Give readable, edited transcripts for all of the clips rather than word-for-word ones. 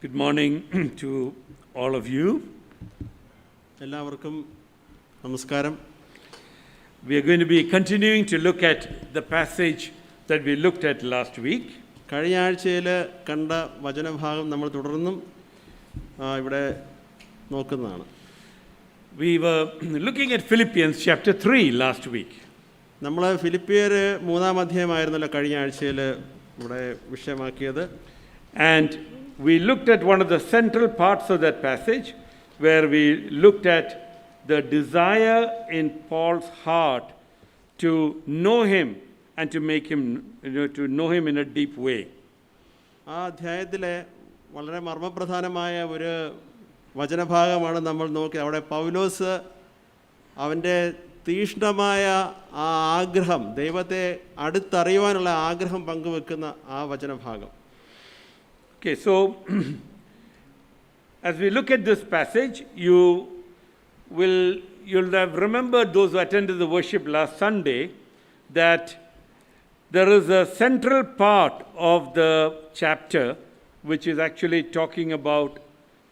Good morning to all of you. എല്ലാവർക്കും നമസ്കാരം. We are going to be continuing to look at the passage that we looked at last week. കഴിഞ്ഞ ആഴ്ചയിൽ കണ്ട വചനഭാഗം നമ്മൾ തുടർന്നും ഇവിടെ നോക്കുന്നതാണ്. We were looking at Philippians chapter 3 last week. നമ്മൾ ഫിലിപ്പിയർ 3-ാം അധ്യായമായിരുന്നല്ലോ കഴിഞ്ഞ ആഴ്ചയിൽ ഇവിടെ വിഷയമാക്കിയത്. And we looked at one of the central parts of that passage where we looked at the desire in Paul's heart to know him and to make him, to know him in a deep way. ആ അധ്യായത്തിലെ വളരെ മർമ്മപ്രധാനമായ ഒരു വചനഭാഗമാണ് നമ്മൾ നോക്കി. അവിടെ പൗലോസ് അവൻ്റെ തീഷ്ണമായ ആ ആഗ്രഹം, ദൈവത്തെ അടുത്തറിയുവാനുള്ള ആഗ്രഹം പങ്കുവെക്കുന്ന ആ വചനഭാഗം. Okay, so as we look at this passage, you'll have remembered, those who attended the worship last Sunday, that there is a central part of the chapter which is actually talking about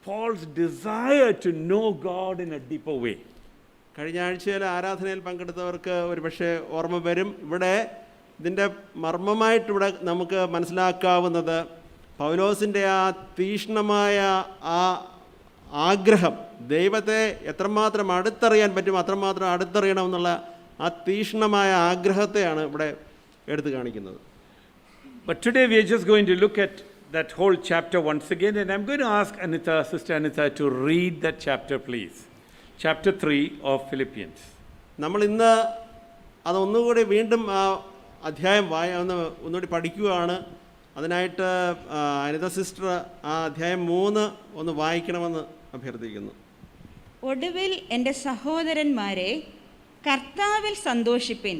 Paul's desire to know God in a deeper way. കഴിഞ്ഞ ആഴ്ചയിൽ ആരാധനയിൽ പങ്കെടുത്തവർക്ക് ഒരു പക്ഷേ ഓർമ്മ വരും. ഇവിടെ ഇതിൻ്റെ മർമ്മമായിട്ട് ഇവിടെ നമുക്ക് മനസ്സിലാക്കാവുന്നത് പൗലോസിൻ്റെ ആ തീഷ്ണമായ ആ ആഗ്രഹം, ദൈവത്തെ എത്രമാത്രം അടുത്തറിയാൻ പറ്റും അത്രമാത്രം അടുത്തറിയണമെന്നുള്ള ആ തീഷ്ണമായ ആഗ്രഹത്തെയാണ് ഇവിടെ എടുത്തു കാണിക്കുന്നത്. But today we are just going to look at that whole chapter once again, and I'm going to ask Anita, Sister Anita, to read that chapter, please. Chapter 3 of Philippians. നമ്മൾ ഇന്ന് അതൊന്നുകൂടി വീണ്ടും ആ അധ്യായം ഒന്നുകൂടി പഠിക്കുകയാണ്. അതിനായിട്ട് അനിത സിസ്റ്റർ ആ അധ്യായം 3 ഒന്ന് വായിക്കണമെന്ന് അഭ്യർത്ഥിക്കുന്നു. ഒടുവിൽ എൻ്റെ സഹോദരന്മാരെ, കർത്താവിൽ സന്തോഷിപ്പിൻ.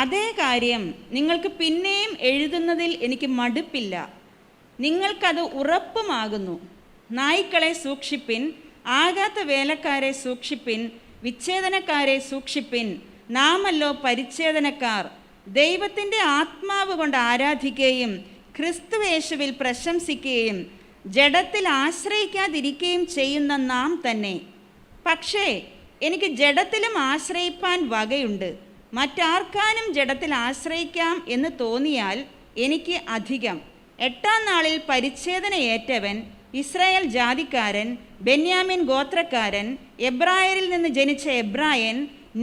അതേ കാര്യം നിങ്ങൾക്ക് പിന്നെയും എഴുതുന്നതിൽ എനിക്ക് മടുപ്പില്ല. നിങ്ങൾക്കത് ഉറപ്പുമാകുന്നു. നായ്ക്കളെ സൂക്ഷിപ്പിൻ, ആകാത്ത വേലക്കാരെ സൂക്ഷിപ്പിൻ, വിച്ഛേദനക്കാരെ സൂക്ഷിപ്പിൻ. നാമല്ലോ പരിച്ഛേദനക്കാർ, ദൈവത്തിൻ്റെ ആത്മാവ് കൊണ്ട് ആരാധിക്കുകയും ക്രിസ്തുയേശുവിൽ പ്രശംസിക്കുകയും ജഡത്തിൽ ആശ്രയിക്കാതിരിക്കുകയും ചെയ്യുന്ന നാം തന്നെ. പക്ഷേ എനിക്ക് ജഡത്തിലും ആശ്രയിപ്പാൻ വകയുണ്ട്. മറ്റാർക്കാനും ജഡത്തിൽ ആശ്രയിക്കാം എന്ന് തോന്നിയാൽ എനിക്ക് അധികം. 8-ാം നാളിൽ പരിച്ഛേദനയേറ്റവൻ, ഇസ്രായേൽ ജാതിക്കാരൻ, ബെന്യാമിൻ ഗോത്രക്കാരൻ, എബ്രായരിൽ നിന്ന് ജനിച്ച എബ്രായൻ,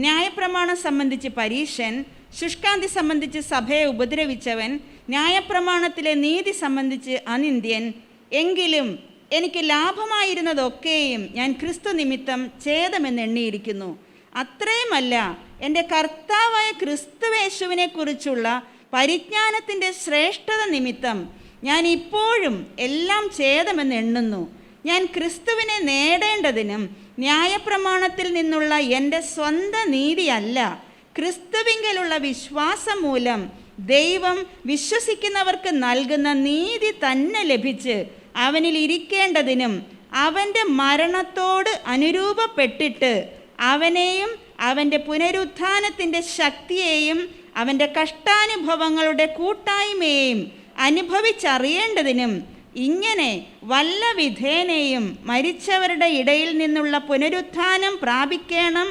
ന്യായപ്രമാണം സംബന്ധിച്ച് പരീശൻ, ശുഷ്കാന്തി സംബന്ധിച്ച് സഭയെ ഉപദ്രവിച്ചവൻ, ന്യായപ്രമാണത്തിലെ നീതി സംബന്ധിച്ച് അനിന്ദ്യൻ. എങ്കിലും എനിക്ക് ലാഭമായിരുന്നതൊക്കെയും ഞാൻ ക്രിസ്തു നിമിത്തം ഛേദമെന്നെണ്ണിയിരിക്കുന്നു. അത്രയുമല്ല, എൻ്റെ കർത്താവായ ക്രിസ്തുയേശുവിനെക്കുറിച്ചുള്ള പരിജ്ഞാനത്തിൻ്റെ ശ്രേഷ്ഠത നിമിത്തം ഞാൻ ഇപ്പോഴും എല്ലാം ഛേദമെന്നെണ്ണുന്നു. ഞാൻ ക്രിസ്തുവിനെ നേടേണ്ടതിനും ന്യായപ്രമാണത്തിൽ നിന്നുള്ള എൻ്റെ സ്വന്തം നീതിയല്ല, ക്രിസ്തുവിങ്കലുള്ള വിശ്വാസം മൂലം ദൈവം വിശ്വസിക്കുന്നവർക്ക് നൽകുന്ന നീതി തന്നെ ലഭിച്ച് അവനിൽ ഇരിക്കേണ്ടതിനും അവൻ്റെ മരണത്തോട് അനുരൂപപ്പെട്ടിട്ട് അവനെയും അവൻ്റെ പുനരുത്ഥാനത്തിൻ്റെ ശക്തിയെയും അവൻ്റെ കഷ്ടാനുഭവങ്ങളുടെ കൂട്ടായ്മയെയും അനുഭവിച്ചറിയേണ്ടതിനും ഇങ്ങനെ വല്ല വിധേനയും മരിച്ചവരുടെ ഇടയിൽ നിന്നുള്ള പുനരുത്ഥാനം പ്രാപിക്കണം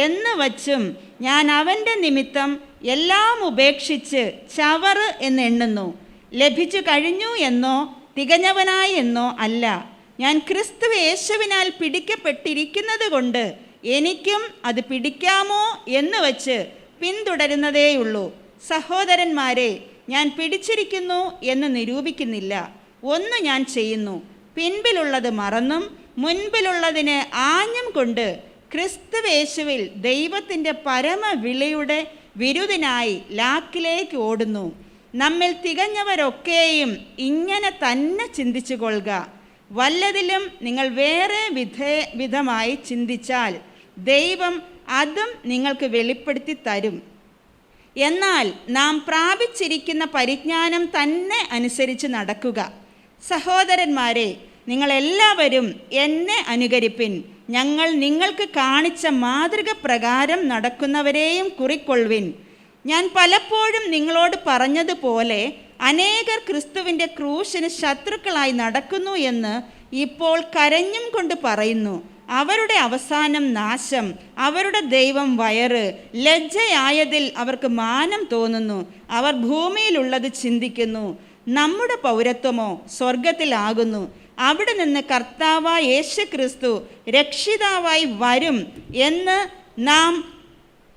എന്ന് വച്ചും ഞാൻ അവൻ്റെ നിമിത്തം എല്ലാം ഉപേക്ഷിച്ച് ചവറ് എന്നെണ്ണുന്നു. ലഭിച്ചു കഴിഞ്ഞു എന്നോ തികഞ്ഞവനായി എന്നോ അല്ല, ഞാൻ ക്രിസ്തു യേശുവിനാൽ പിടിക്കപ്പെട്ടിരിക്കുന്നത് കൊണ്ട് എനിക്കും അത് പിടിക്കാമോ എന്ന് വച്ച് പിന്തുടരുന്നതേയുള്ളൂ. സഹോദരന്മാരെ, ഞാൻ പിടിച്ചിരിക്കുന്നു എന്ന് നിരൂപിക്കുന്നില്ല. ഒന്ന് ഞാൻ ചെയ്യുന്നു, പിൻപിലുള്ളത് മറന്നും മുൻപിലുള്ളതിന് ആഞ്ഞും കൊണ്ട് ക്രിസ്തുയേശുവിൽ ദൈവത്തിൻ്റെ പരമവിളിയുടെ വിരുദിനായി ലാക്കിലേക്ക് ഓടുന്നു. നമ്മിൽ തികഞ്ഞവരൊക്കെയും ഇങ്ങനെ തന്നെ ചിന്തിച്ചു കൊള്ളുക. വല്ലതിലും നിങ്ങൾ വേറെ വിധമായി ചിന്തിച്ചാൽ ദൈവം അതും നിങ്ങൾക്ക് വെളിപ്പെടുത്തി തരും. എന്നാൽ നാം പ്രാപിച്ചിരിക്കുന്ന പരിജ്ഞാനം തന്നെ അനുസരിച്ച് നടക്കുക. സഹോദരന്മാരെ, നിങ്ങളെല്ലാവരും എന്നെ അനുകരിപ്പിൻ. ഞങ്ങൾ നിങ്ങൾക്ക് കാണിച്ച മാതൃക പ്രകാരം നടക്കുന്നവരെയും കുറിക്കൊള്ളുവിൻ. ഞാൻ പലപ്പോഴും നിങ്ങളോട് പറഞ്ഞതുപോലെ അനേകർ ക്രിസ്തുവിൻ്റെ ക്രൂശിന് ശത്രുക്കളായി നടക്കുന്നു എന്ന് ഇപ്പോൾ കരഞ്ഞും കൊണ്ട് പറയുന്നു. അവരുടെ അവസാനം നാശം, അവരുടെ ദൈവം വയറ്, ലജ്ജയായതിൽ അവർക്ക് മാനം തോന്നുന്നു. അവർ ഭൂമിയിലുള്ളത് ചിന്തിക്കുന്നു. നമ്മുടെ പൗരത്വമോ സ്വർഗത്തിലാകുന്നു. അവിടെ നിന്ന് കർത്താവായ യേശുക്രിസ്തു രക്ഷിതാവായി വരും എന്ന് നാം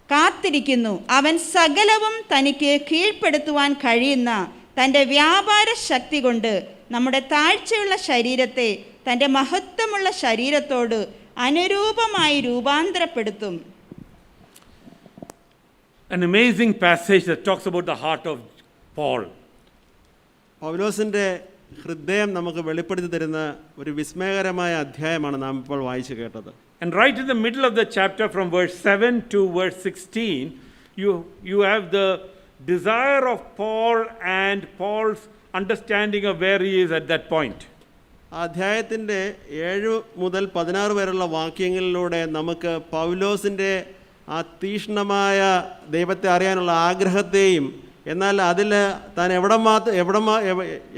കാത്തിരിക്കുന്നു. അവൻ സകലവും തനിക്ക് കീഴ്പ്പെടുത്തുവാൻ കഴിയുന്ന തൻ്റെ വ്യാപാര ശക്തി കൊണ്ട് നമ്മുടെ താഴ്ചയുള്ള ശരീരത്തെ തൻ്റെ മഹത്വമുള്ള ശരീരത്തോട് അനുരൂപമായി രൂപാന്തരപ്പെടുത്തും. An amazing passage that talks about the heart of Paul. പൗലോസിൻ്റെ ഹൃദയം നമുക്ക് വെളിപ്പെടുത്തി തരുന്ന ഒരു വിസ്മയകരമായ അധ്യായമാണ് നാം ഇപ്പോൾ വായിച്ചു കേട്ടത്. And right in the middle of the chapter, from verse 7 to verse 16, you have the desire of Paul and Paul's understanding of where he is at that point. ആ അധ്യായത്തിൻ്റെ 7 മുതൽ 16 വരെയുള്ള വാക്യങ്ങളിലൂടെ നമുക്ക് പൗലോസിൻ്റെ ആ തീക്ഷ്ണമായ ദൈവത്തെ അറിയാനുള്ള ആഗ്രഹത്തെയും എന്നാൽ അതിൽ താൻ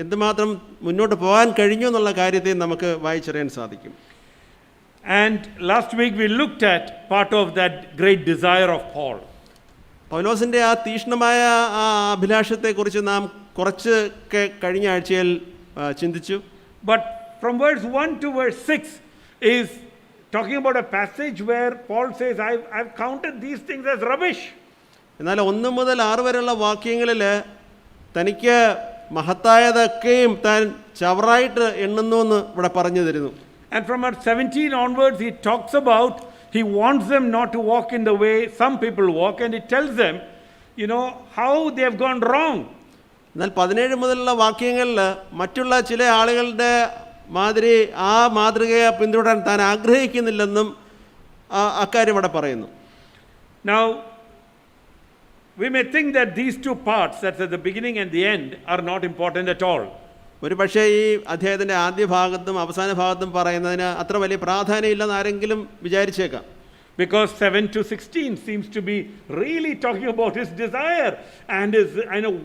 എന്തുമാത്രം മുന്നോട്ട് പോകാൻ കഴിഞ്ഞു എന്നുള്ള കാര്യത്തെയും നമുക്ക് വായിച്ചറിയാൻ സാധിക്കും. And last week we looked at part of that great desire of Paul. പൗലോസിൻ്റെ ആ തീക്ഷ്ണമായ ആ അഭിലാഷത്തെക്കുറിച്ച് നാം കുറച്ച് കഴിഞ്ഞ ആഴ്ചയിൽ ചിന്തിച്ചു. But from verse 1 to verse 6 is talking about a passage where Paul says, I've counted these things as rubbish. എന്നാൽ 1 മുതൽ 6 വരെയുള്ള വാക്യങ്ങളിൽ തനിക്ക് മഹത്തായതൊക്കെയും താൻ ചവറായിട്ട് എണ്ണുന്നു എന്ന് ഇവിടെ പറഞ്ഞു തരുന്നു. And from verse 17 onwards he talks about, he wants them not to walk in the way some people walk, and he tells them, how they have gone wrong. എന്നാൽ 17 മുതലുള്ള വാക്യങ്ങളിൽ മറ്റുള്ള ചില ആളുകളുടെ മാതിരി ആ മാതൃകയെ പിന്തുടരാൻ താൻ ആഗ്രഹിക്കുന്നില്ലെന്നും അക്കാര്യം ഇവിടെ പറയുന്നു. Now, we may think that these two parts, that's at the beginning and the end, are not important at all. ഒരു പക്ഷേ ഈ അധ്യായത്തിൻ്റെ ആദ്യ ഭാഗത്തും അവസാന ഭാഗത്തും പറയുന്നതിന് അത്ര വലിയ പ്രാധാന്യം ഇല്ലെന്ന് ആരെങ്കിലും വിചാരിച്ചേക്കാം. Because 7 to 16 seems to be really talking about his desire and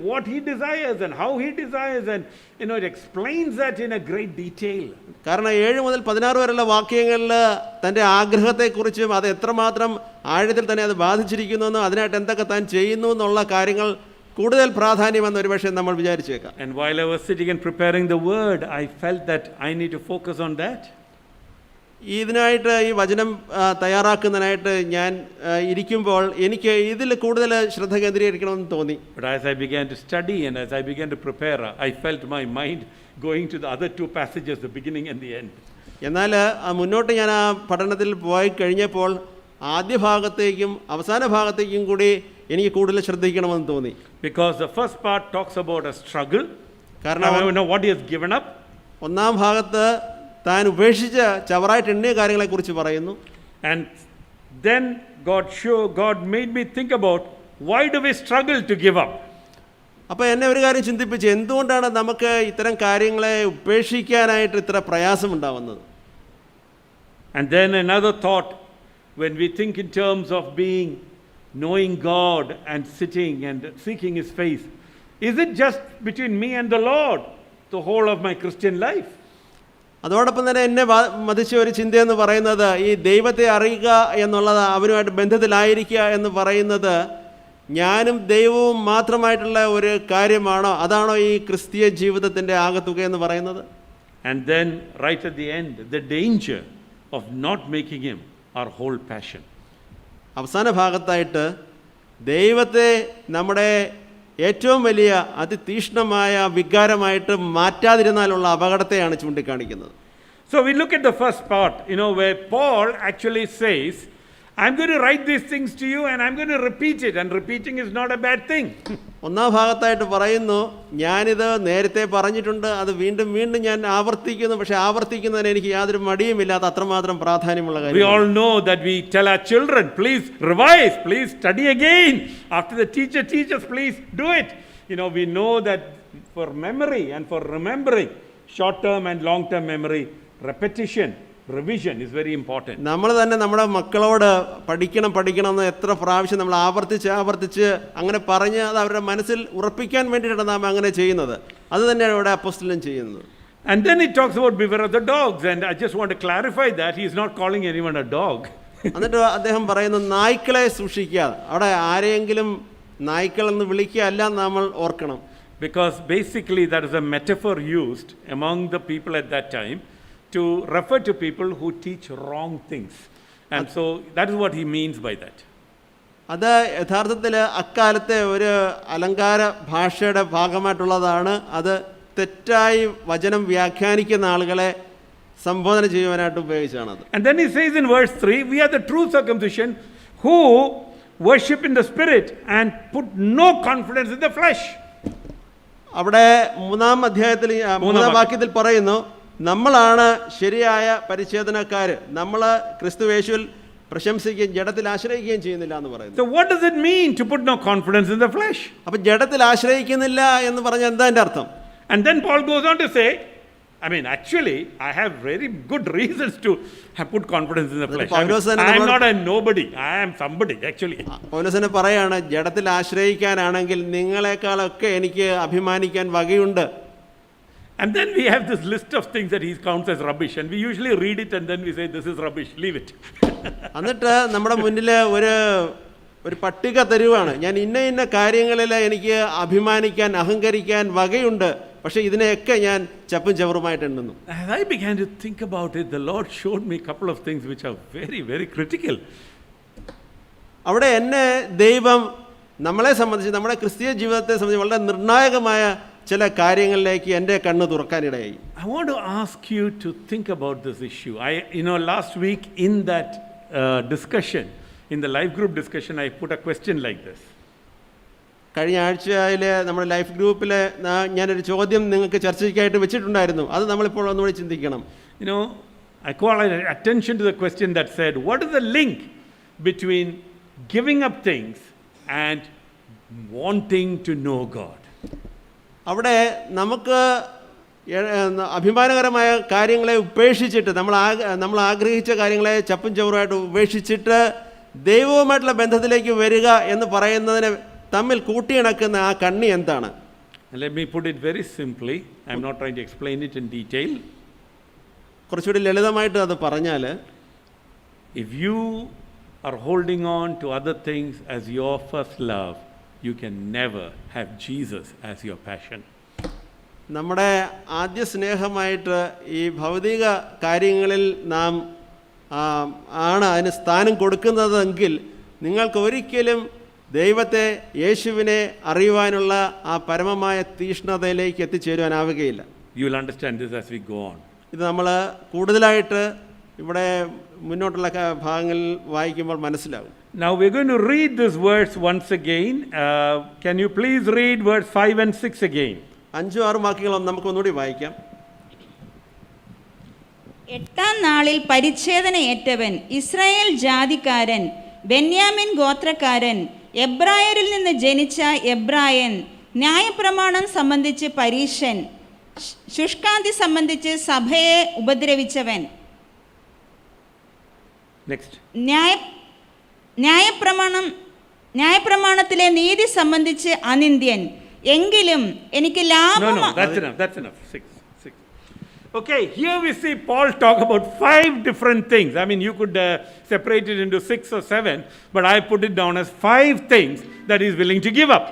what he desires and how he desires, and it explains that in a great detail. കാരണം 7 മുതൽ 16 വരെയുള്ള വാക്യങ്ങളിൽ തൻ്റെ ആഗ്രഹത്തെക്കുറിച്ചും അത് എത്രമാത്രം ആഴത്തിൽ തന്നെ അത് ബാധിച്ചിരിക്കുന്നുവെന്നും അതിനായിട്ട് എന്തൊക്കെ താൻ ചെയ്യുന്നു എന്നുള്ള കാര്യങ്ങൾ കൂടുതൽ പ്രാധാന്യമെന്ന് ഒരുപക്ഷെ നമ്മൾ വിചാരിച്ചേക്കാം. And while I was sitting and preparing the word, I felt that I need to focus on that. ഇതിനായിട്ട് ഈ വചനം തയ്യാറാക്കുന്നതിനായിട്ട് ഞാൻ ഇരിക്കുമ്പോൾ എനിക്ക് ഇതിൽ കൂടുതൽ ശ്രദ്ധ കേന്ദ്രീകരിക്കണമെന്ന് തോന്നി. But as I began to study and as I began to prepare, I felt my mind going to the other two passages, the beginning and the end. എന്നാൽ മുന്നോട്ട് ഞാൻ ആ പഠനത്തിൽ പോയി കഴിഞ്ഞപ്പോൾ ആദ്യ ഭാഗത്തേക്കും അവസാന ഭാഗത്തേക്കും കൂടി എനിക്ക് കൂടുതൽ ശ്രദ്ധിക്കണമെന്ന് തോന്നി. Because the first part talks about a struggle, കാരണം what he has given up. ഒന്നാം ഭാഗത്ത് താൻ ഉപേക്ഷിച്ച ചവറായിട്ട് എണ്ണിയ കാര്യങ്ങളെക്കുറിച്ച് പറയുന്നു. And then God made me think about, why do we struggle to give up? അപ്പോൾ എന്നെ ഒരു കാര്യം ചിന്തിപ്പിച്ചു, എന്തുകൊണ്ടാണ് നമുക്ക് ഇത്തരം കാര്യങ്ങളെ ഉപേക്ഷിക്കാനായിട്ട് ഇത്ര പ്രയാസമുണ്ടാവുന്നത്? And then another thought, when we think in terms of knowing God and sitting and seeking His face, is it just between me and the Lord the whole of my Christian life? അതോടൊപ്പം തന്നെ എന്നെ മതിച്ച ഒരു ചിന്തയെന്ന് പറയുന്നത്, ഈ ദൈവത്തെ അറിയുക എന്നുള്ളത് അവനുമായിട്ട് ബന്ധത്തിലായിരിക്കുക എന്ന് പറയുന്നത് ഞാനും ദൈവവും മാത്രമായിട്ടുള്ള ഒരു കാര്യമാണോ? അതാണോ ഈ ക്രിസ്തീയ ജീവിതത്തിൻ്റെ ആകത്തുക എന്ന് പറയുന്നത്? And then right at the end, the danger of not making Him our whole passion. അവസാന ഭാഗത്തായിട്ട് ദൈവത്തെ നമ്മുടെ ഏറ്റവും വലിയ അതിതീക്ഷ്ണമായ വികാരമായിട്ട് മാറ്റാതിരുന്നാലുള്ള അപകടത്തെയാണ് ചൂണ്ടിക്കാണിക്കുന്നത്. So we look at the first part, where Paul actually says, I'm going to write these things to you and I'm going to repeat it, and repeating is not a bad thing. ഒന്നാം ഭാഗത്തായിട്ട് പറയുന്നു, ഞാനിത് നേരത്തെ പറഞ്ഞിട്ടുണ്ട്, അത് വീണ്ടും വീണ്ടും ഞാൻ ആവർത്തിക്കുന്നു, പക്ഷേ ആവർത്തിക്കുന്നതിന് എനിക്ക് യാതൊരു മടിയുമില്ലാത്ത അത്രമാത്രം പ്രാധാന്യമുള്ള കാര്യം. We all know that we tell our children, please revise, please study again. After the teacher teaches, please do it. We know that for memory and for remembering, short-term and long-term memory, repetition revision is very important. നമ്മൾ തന്നെ നമ്മുടെ മക്കളോട് പഠിക്കണം എന്ന് എത്ര പ്രാവശ്യം നമ്മൾ ആവർത്തിച്ച് അങ്ങനെ പറഞ്ഞ് അത് അവരുടെ മനസ്സിൽ ഉറപ്പിക്കാൻ വേണ്ടിയിട്ടാണ് നാം അങ്ങനെ ചെയ്യുന്നത്. അത് തന്നെയാണ് ഇവിടെ അപ്പോസ്തലൻ ചെയ്യുന്നത്. And then it talks about beware of the dogs, and I just want to clarify that he is not calling anyone a dog. എന്നിട്ട് അദ്ദേഹം പറയുന്നു നായ്ക്കളെ സൂക്ഷിക്കുക. അവിടെ ആരെയെങ്കിലും നായ്ക്കൾ എന്ന് വിളിക്കുകയല്ല നമ്മൾ ഓർക്കണം. Because basically that is a metaphor used among the people at that time to refer to people who teach wrong things. And so that is what he means by that. അത് യഥാർത്ഥത്തിൽ അക്കാലത്തെ ഒരു അലങ്കാര ഭാഷയുടെ ഭാഗമായിട്ടുള്ളതാണ്. അത് തെറ്റായി വചനം വ്യാഖ്യാനിക്കുന്ന ആളുകളെ സംബോധന ചെയ്യുവാനായിട്ട് ഉപയോഗിച്ചാണത്. And then he says in verse 3, we are the true circumcision who worship in the spirit and put no confidence in the flesh. അവിടെ മൂന്നാം വാക്യത്തിൽ പറയുന്നു, നമ്മളാണ് ശരിയായ പരിച്ഛേദനക്കാർ, നമ്മൾ ക്രിസ്തുയേശുവിൽ പ്രശംസിക്കുകയും ജഡത്തിൽ ആശ്രയിക്കുകയും ചെയ്യുന്നില്ല എന്ന് പറയുന്നു. So what does it mean to put no confidence in the flesh? അപ്പം ജഡത്തിൽ ആശ്രയിക്കുന്നില്ല എന്ന് പറഞ്ഞാൽ എന്താ എൻ്റെ അർത്ഥം? And then Paul goes on to say, I mean, actually, I have very good reasons to have put confidence in the flesh. I am not a nobody. I am somebody, actually. പൗലോസ് പറയാണ്, ജഡത്തിൽ ആശ്രയിക്കാനാണെങ്കിൽ നിങ്ങളെക്കാളൊക്കെ എനിക്ക് അഭിമാനിക്കാൻ വകയുണ്ട്. And then we have this list of things that he counts as rubbish, and we usually read it and then we say, this is rubbish, leave it. എന്നിട്ട് നമ്മുടെ മുന്നിൽ ഒരു പട്ടിക തരുവാണ്, ഞാൻ ഇന്ന കാര്യങ്ങളിൽ എനിക്ക് അഭിമാനിക്കാൻ അഹങ്കരിക്കാൻ വകയുണ്ട്, പക്ഷെ ഇതിനെയൊക്കെ ഞാൻ ചപ്പും ചവറുമായിട്ട് എണ്ണുന്നു. As I began to think about it, the Lord showed me a couple of things which are very, very critical. അവിടെ എന്നെ ദൈവം നമ്മളെ സംബന്ധിച്ച്, നമ്മുടെ ക്രിസ്തീയ ജീവിതത്തെ സംബന്ധിച്ച് വളരെ നിർണായകമായ ചില കാര്യങ്ങളിലേക്ക് എൻ്റെ കണ്ണ് തുറക്കാനിടയായി. I want to ask you to think about this issue. Last week in that discussion, in the life group discussion, I put a question like this. കഴിഞ്ഞ ആഴ്ചയിൽ നമ്മുടെ ലൈഫ് ഗ്രൂപ്പിൽ ഞാനൊരു ചോദ്യം നിങ്ങൾക്ക് ചർച്ചയ്ക്കായിട്ട് വെച്ചിട്ടുണ്ടായിരുന്നു. അത് നമ്മളിപ്പോൾ ഒന്നുകൂടി ചിന്തിക്കണം. I call attention to the question that said, what is the link between giving up things and wanting to know God? അവിടെ നമുക്ക് അഭിമാനകരമായ കാര്യങ്ങളെ ഉപേക്ഷിച്ചിട്ട്, നമ്മൾ ആഗ്രഹിച്ച കാര്യങ്ങളെ ചപ്പും ചവറുമായിട്ട് ഉപേക്ഷിച്ചിട്ട് ദൈവവുമായിട്ടുള്ള ബന്ധത്തിലേക്ക് വരിക എന്ന് പറയുന്നതിന് തമ്മിൽ കൂട്ടിയിണക്കുന്ന ആ കണ്ണി എന്താണ്? Let me put it very simply. I am not trying to explain it in detail. കുറച്ചുകൂടി ലളിതമായിട്ട് അത് പറഞ്ഞാൽ, if you are holding on to other things as your first love, you can never have Jesus as your passion. നമ്മുടെ ആദ്യ സ്നേഹമായിട്ട് ഈ ഭൗതിക കാര്യങ്ങളിൽ നാം ആണ് അതിന് സ്ഥാനം കൊടുക്കുന്നതെങ്കിൽ നിങ്ങൾക്ക് ഒരിക്കലും ദൈവത്തെ, യേശുവിനെ അറിയുവാനുള്ള ആ പരമമായ തീഷ്ണതയിലേക്ക് എത്തിച്ചേരുവാനാവുകയില്ല. You will understand this as we go on. ഇത് നമ്മൾ കൂടുതലായിട്ട് ഇവിടെ മുന്നോട്ടുള്ള ഭാഗങ്ങളിൽ വായിക്കുമ്പോൾ മനസ്സിലാവും. Now we're going to read this verse once again. Can you please read verse 5 and 6 again? 5-6 വാക്യങ്ങൾ നമുക്ക് ഒന്നുകൂടി വായിക്കാം. 8-ാം നാളിൽ പരിച്ഛേദന ഏറ്റവൻ, ഇസ്രായേൽ ജാതിക്കാരൻ, ബെന്യാമിൻ ഗോത്രക്കാരൻ, എബ്രായരിൽ നിന്ന് ജനിച്ച എബ്രായൻ, ന്യായപ്രമാണം സംബന്ധിച്ച് പരീശൻ, ശുഷ്കാന്തി സംബന്ധിച്ച് സഭയെ ഉപദ്രവിച്ചവൻ, ന്യായപ്രമാണത്തിലെ നീതി സംബന്ധിച്ച് അനിന്ദ്യൻ, എങ്കിലും എനിക്ക് ലാഭം. That's enough. 6. Okay, here we see Paul talk about 5 different things. I mean, you could separate it into 6 or 7, but I put it down as 5 things that he's willing to give up.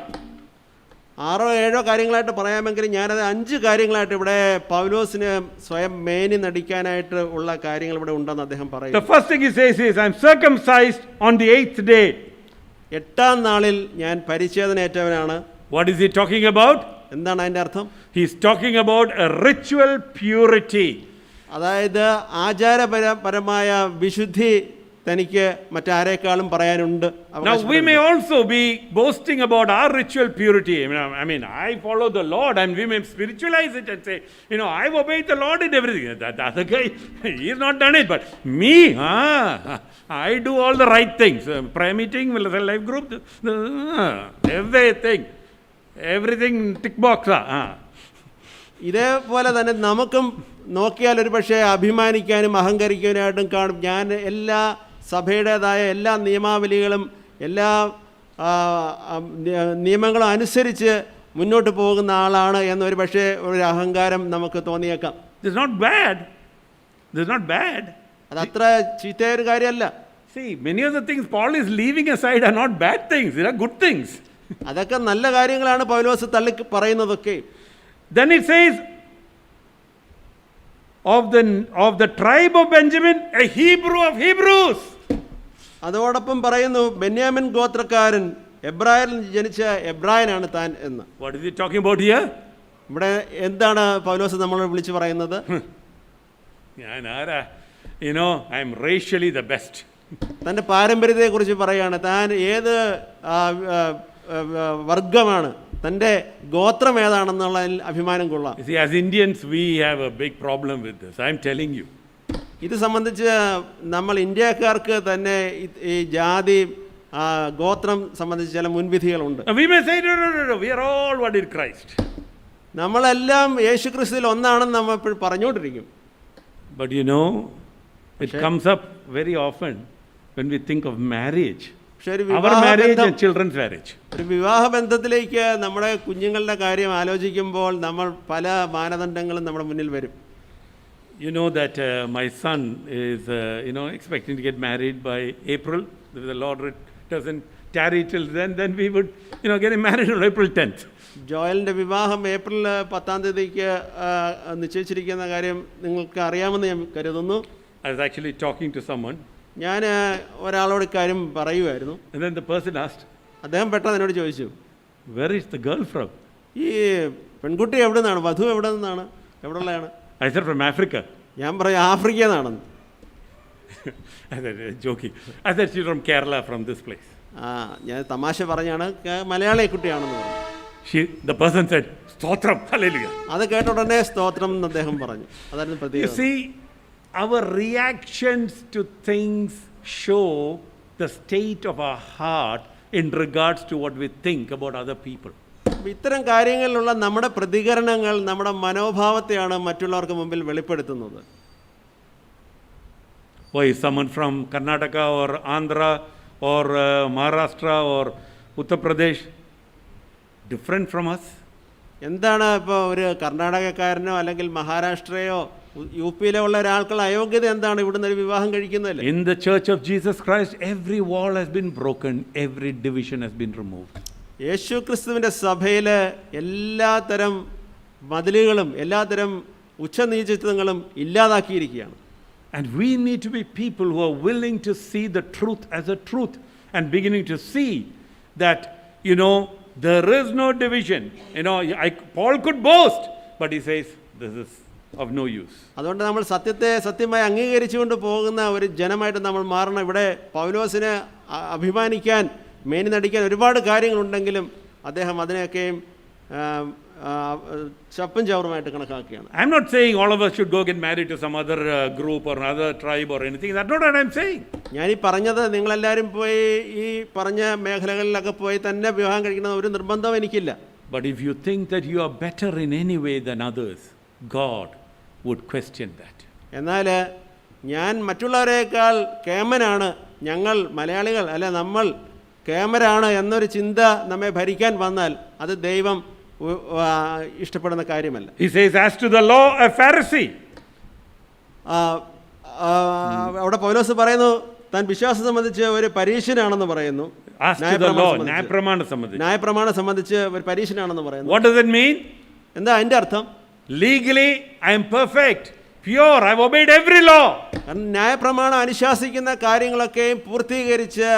6-7 കാര്യങ്ങളായിട്ട് പറയാമെങ്കിലും ഞാനത് 5 കാര്യങ്ങളായിട്ട് ഇവിടെ പൗലോസിന് സ്വയം മേനി നടിക്കാനായിട്ട് ഉള്ള കാര്യങ്ങൾ ഇവിടെ ഉണ്ടെന്ന് അദ്ദേഹം പറയും. The first thing he says is, I'm circumcised on the 8th day. 8-ാം നാളിൽ ഞാൻ പരിച്ഛേദന ഏറ്റവനാണ്. What is he talking about? എന്താണ് അതിൻ്റെ അർത്ഥം? He's talking about a ritual purity. അതായത് ആചാരപരമായ വിശുദ്ധി തനിക്ക് മറ്റാരേക്കാളും പറയാനുണ്ട്. Now we may also be boasting about our ritual purity. I mean, I follow the Lord, and we may spiritualize it and say, I've obeyed the Lord in everything. That other guy, he's not done it, but me, I do all the right things. Prayer meeting, life group, everything tick box. ഇതേപോലെ തന്നെ നമുക്കും നോക്കിയാൽ ഒരു പക്ഷേ അഭിമാനിക്കാനും അഹങ്കരിക്കാനായിട്ടും കാണും. ഞാൻ എല്ലാ സഭയുടേതായ എല്ലാ നിയമാവലികളും എല്ലാ നിയമങ്ങളും അനുസരിച്ച് മുന്നോട്ട് പോകുന്ന ആളാണ് എന്നൊരു പക്ഷേ ഒരു അഹങ്കാരം നമുക്ക് തോന്നിയേക്കാം. This is not bad. This is not bad. അതത്ര ചീത്തയായ ഒരു കാര്യമല്ല. See, many of the things Paul is leaving aside are not bad things. They are good things. അതൊക്കെ നല്ല കാര്യങ്ങളാണ് പൗലോസ് തള്ളി പറയുന്നതൊക്കെ. Then it says, of the tribe of Benjamin, a Hebrew of Hebrews. അതോടൊപ്പം പറയുന്നു ബെന്യാമിൻ ഗോത്രക്കാരൻ, എബ്രായരിൽ ജനിച്ച എബ്രായനാണ് താൻ എന്ന്. What is he talking about here? ഇവിടെ എന്താണ് പൗലോസ് നമ്മളെ വിളിച്ചു പറയുന്നത്? I am racially the best. തൻ്റെ പാരമ്പര്യത്തെക്കുറിച്ച് പറയുകയാണ്. താൻ ഏത് വർഗമാണ്, തൻ്റെ ഗോത്രം ഏതാണെന്നുള്ളതിൽ അഭിമാനം കൊള്ളാം. See, as Indians, we have a big problem with this. I am telling you. ഇത് സംബന്ധിച്ച് നമ്മൾ ഇന്ത്യക്കാർക്ക് തന്നെ ഈ ജാതി ഗോത്രം സംബന്ധിച്ച് ചില മുൻവിധികളുണ്ട്. We may say, no, we are all one in Christ. നമ്മളെല്ലാം യേശു ക്രിസ്തുവിൽ ഒന്നാണെന്ന് നമ്മൾ ഇപ്പോൾ പറഞ്ഞുകൊണ്ടിരിക്കും. But it comes up very often when we think of marriage. Our marriage and children's marriage. ഒരു വിവാഹ ബന്ധത്തിലേക്ക് നമ്മുടെ കുഞ്ഞുങ്ങളുടെ കാര്യം ആലോചിക്കുമ്പോൾ നമ്മൾ പല മാനദണ്ഡങ്ങളും നമ്മുടെ മുന്നിൽ വരും. You know that my son is expecting to get married by April. If the Lord doesn't tarry till then we would get him married on April 10th. ജോയലിൻ്റെ വിവാഹം ഏപ്രിൽ 10-ാം തീയതിക്ക് നിശ്ചയിച്ചിരിക്കുന്ന കാര്യം നിങ്ങൾക്ക് അറിയാമെന്ന് ഞാൻ കരുതുന്നു. I was actually talking to someone. ഞാൻ ഒരാളോട് കാര്യം പറയുമായിരുന്നു. And then the person asked, അദ്ദേഹം പെട്ടെന്ന് എന്നോട് ചോദിച്ചു, where is the girl from? ഈ പെൺകുട്ടി എവിടെ നിന്നാണ്, വധു എവിടെ നിന്നാണ്, എവിടെ ഉള്ളതാണ്? I said from Africa. ഞാൻ പറയും ആഫ്രിക്കയിൽ നിന്നാണെന്ന്. I said, joking. I said she's from Kerala, from this place. ഞാൻ തമാശ പറഞ്ഞാണ്, മലയാളി കുട്ടിയാണെന്ന് പറഞ്ഞു. The person said, Stotram, hallelujah. അത് കേട്ട ഉടനെ സ്തോത്രം എന്ന് അദ്ദേഹം പറഞ്ഞു. അതായിരുന്നു You പ്രത്യേകത. see, our reactions to things show the state of our heart in regards to what we think about other people. ഇത്തരം കാര്യങ്ങളിലുള്ള നമ്മുടെ പ്രതികരണങ്ങൾ നമ്മുടെ മനോഭാവത്തെയാണ് മറ്റുള്ളവർക്ക് മുമ്പിൽ വെളിപ്പെടുത്തുന്നത്. Why is someone from Karnataka or Andhra or Maharashtra or Uttar Pradesh different from us? എന്താണ് ഇപ്പോൾ ഒരു കർണാടകക്കാരനോ അല്ലെങ്കിൽ മഹാരാഷ്ട്രയോ യു പിയിലോ ഉള്ള ഒരാൾക്കുള്ള അയോഗ്യത എന്താണ് ഇവിടുന്ന് ഒരു വിവാഹം കഴിക്കുന്നതിൽ? In the Church of Jesus Christ, every wall has been broken, every division has been removed. യേശു ക്രിസ്തുവിൻ്റെ സഭയിൽ എല്ലാത്തരം മതിലുകളും എല്ലാത്തരം ഉച്ചനീചത്വങ്ങളും ഇല്ലാതാക്കിയിരിക്കുകയാണ്. And we need to be people who are willing to see the truth as a truth and beginning to see that, there is no division. Paul could boast, but he says, this is of no use. അതുകൊണ്ട് നമ്മൾ സത്യത്തെ സത്യമായി അംഗീകരിച്ചുകൊണ്ട് പോകുന്ന ഒരു ജനമായിട്ട് നമ്മൾ മാറണം. ഇവിടെ പൗലോസിനെ അഭിമാനിക്കാൻ മേനി നടിക്കാൻ ഒരുപാട് കാര്യങ്ങളുണ്ടെങ്കിലും അദ്ദേഹം അതിനെയൊക്കെയും ചപ്പും ചവറുമായിട്ട് കണക്കാക്കുകയാണ്. I'm not saying all of us should go get married to some other group or another tribe or anything. That's not what I'm saying. ഞാൻ ഈ പറഞ്ഞത് നിങ്ങളെല്ലാവരും പോയി ഈ പറഞ്ഞ മേഖലകളിലൊക്കെ പോയി തന്നെ വിവാഹം കഴിക്കുന്ന ഒരു നിർബന്ധം എനിക്കില്ല. But if you think that you are better in any way than others, God would question that. എന്നാൽ ഞാൻ മറ്റുള്ളവരെക്കാൾ കേമനാണ്, ഞങ്ങൾ മലയാളികൾ അല്ല നമ്മൾ കേമരാണ് എന്നൊരു ചിന്ത നമ്മെ ഭരിക്കാൻ വന്നാൽ അത് ദൈവം ഇഷ്ടപ്പെടുന്ന കാര്യമല്ല. He says, as to the law, a Pharisee. അവിടെ പൗലോസ് പറയുന്നു താൻ വിശ്വാസം സംബന്ധിച്ച് ഒരു പരീക്ഷനാണെന്ന് പറയുന്നു. ന്യായപ്രമാണം സംബന്ധിച്ച് ഒരു പരീക്ഷനാണെന്ന് പറയുന്നു. What does it mean? എന്താ അതിന്റെ അർത്ഥം? Legally, I am perfect, pure, I have obeyed every law. ന്യായപ്രമാണം അനുശാസിക്കുന്ന കാര്യങ്ങളൊക്കെയും പൂർത്തീകരിച്ച്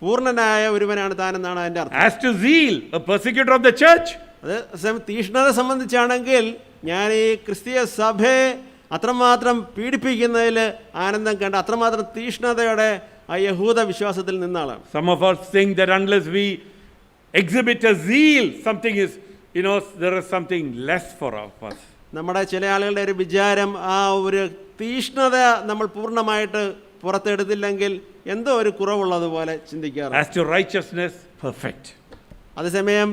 പൂർണ്ണനായ ഒരുവനാണ് താനെന്നാണ് അതിന്റെ അർത്ഥം. As to zeal, a persecutor of the church. അത് തീഷ്ണത സംബന്ധിച്ചാണെങ്കിൽ ഞാൻ ഈ ക്രിസ്തീയ സഭയെ അത്രമാത്രം പീഡിപ്പിക്കുന്നതിൽ ആനന്ദം കണ്ട് അത്രമാത്രം തീഷ്ണതയോടെ ആ യഹൂദ വിശ്വാസത്തിൽ നിന്നാളാണ്. Some of us think that unless we exhibit a zeal, something is, there is something less for us. നമ്മുടെ ചില ആളുകളുടെ ഒരു വിചാരം ആ ഒരു തീഷ്ണത നമ്മൾ പൂർണ്ണമായിട്ട് പുറത്തെടുത്തില്ലെങ്കിൽ എന്തോ ഒരു കുറവുള്ളതുപോലെ ചിന്തിക്കാറ്. As to righteousness, perfect. അതേസമയം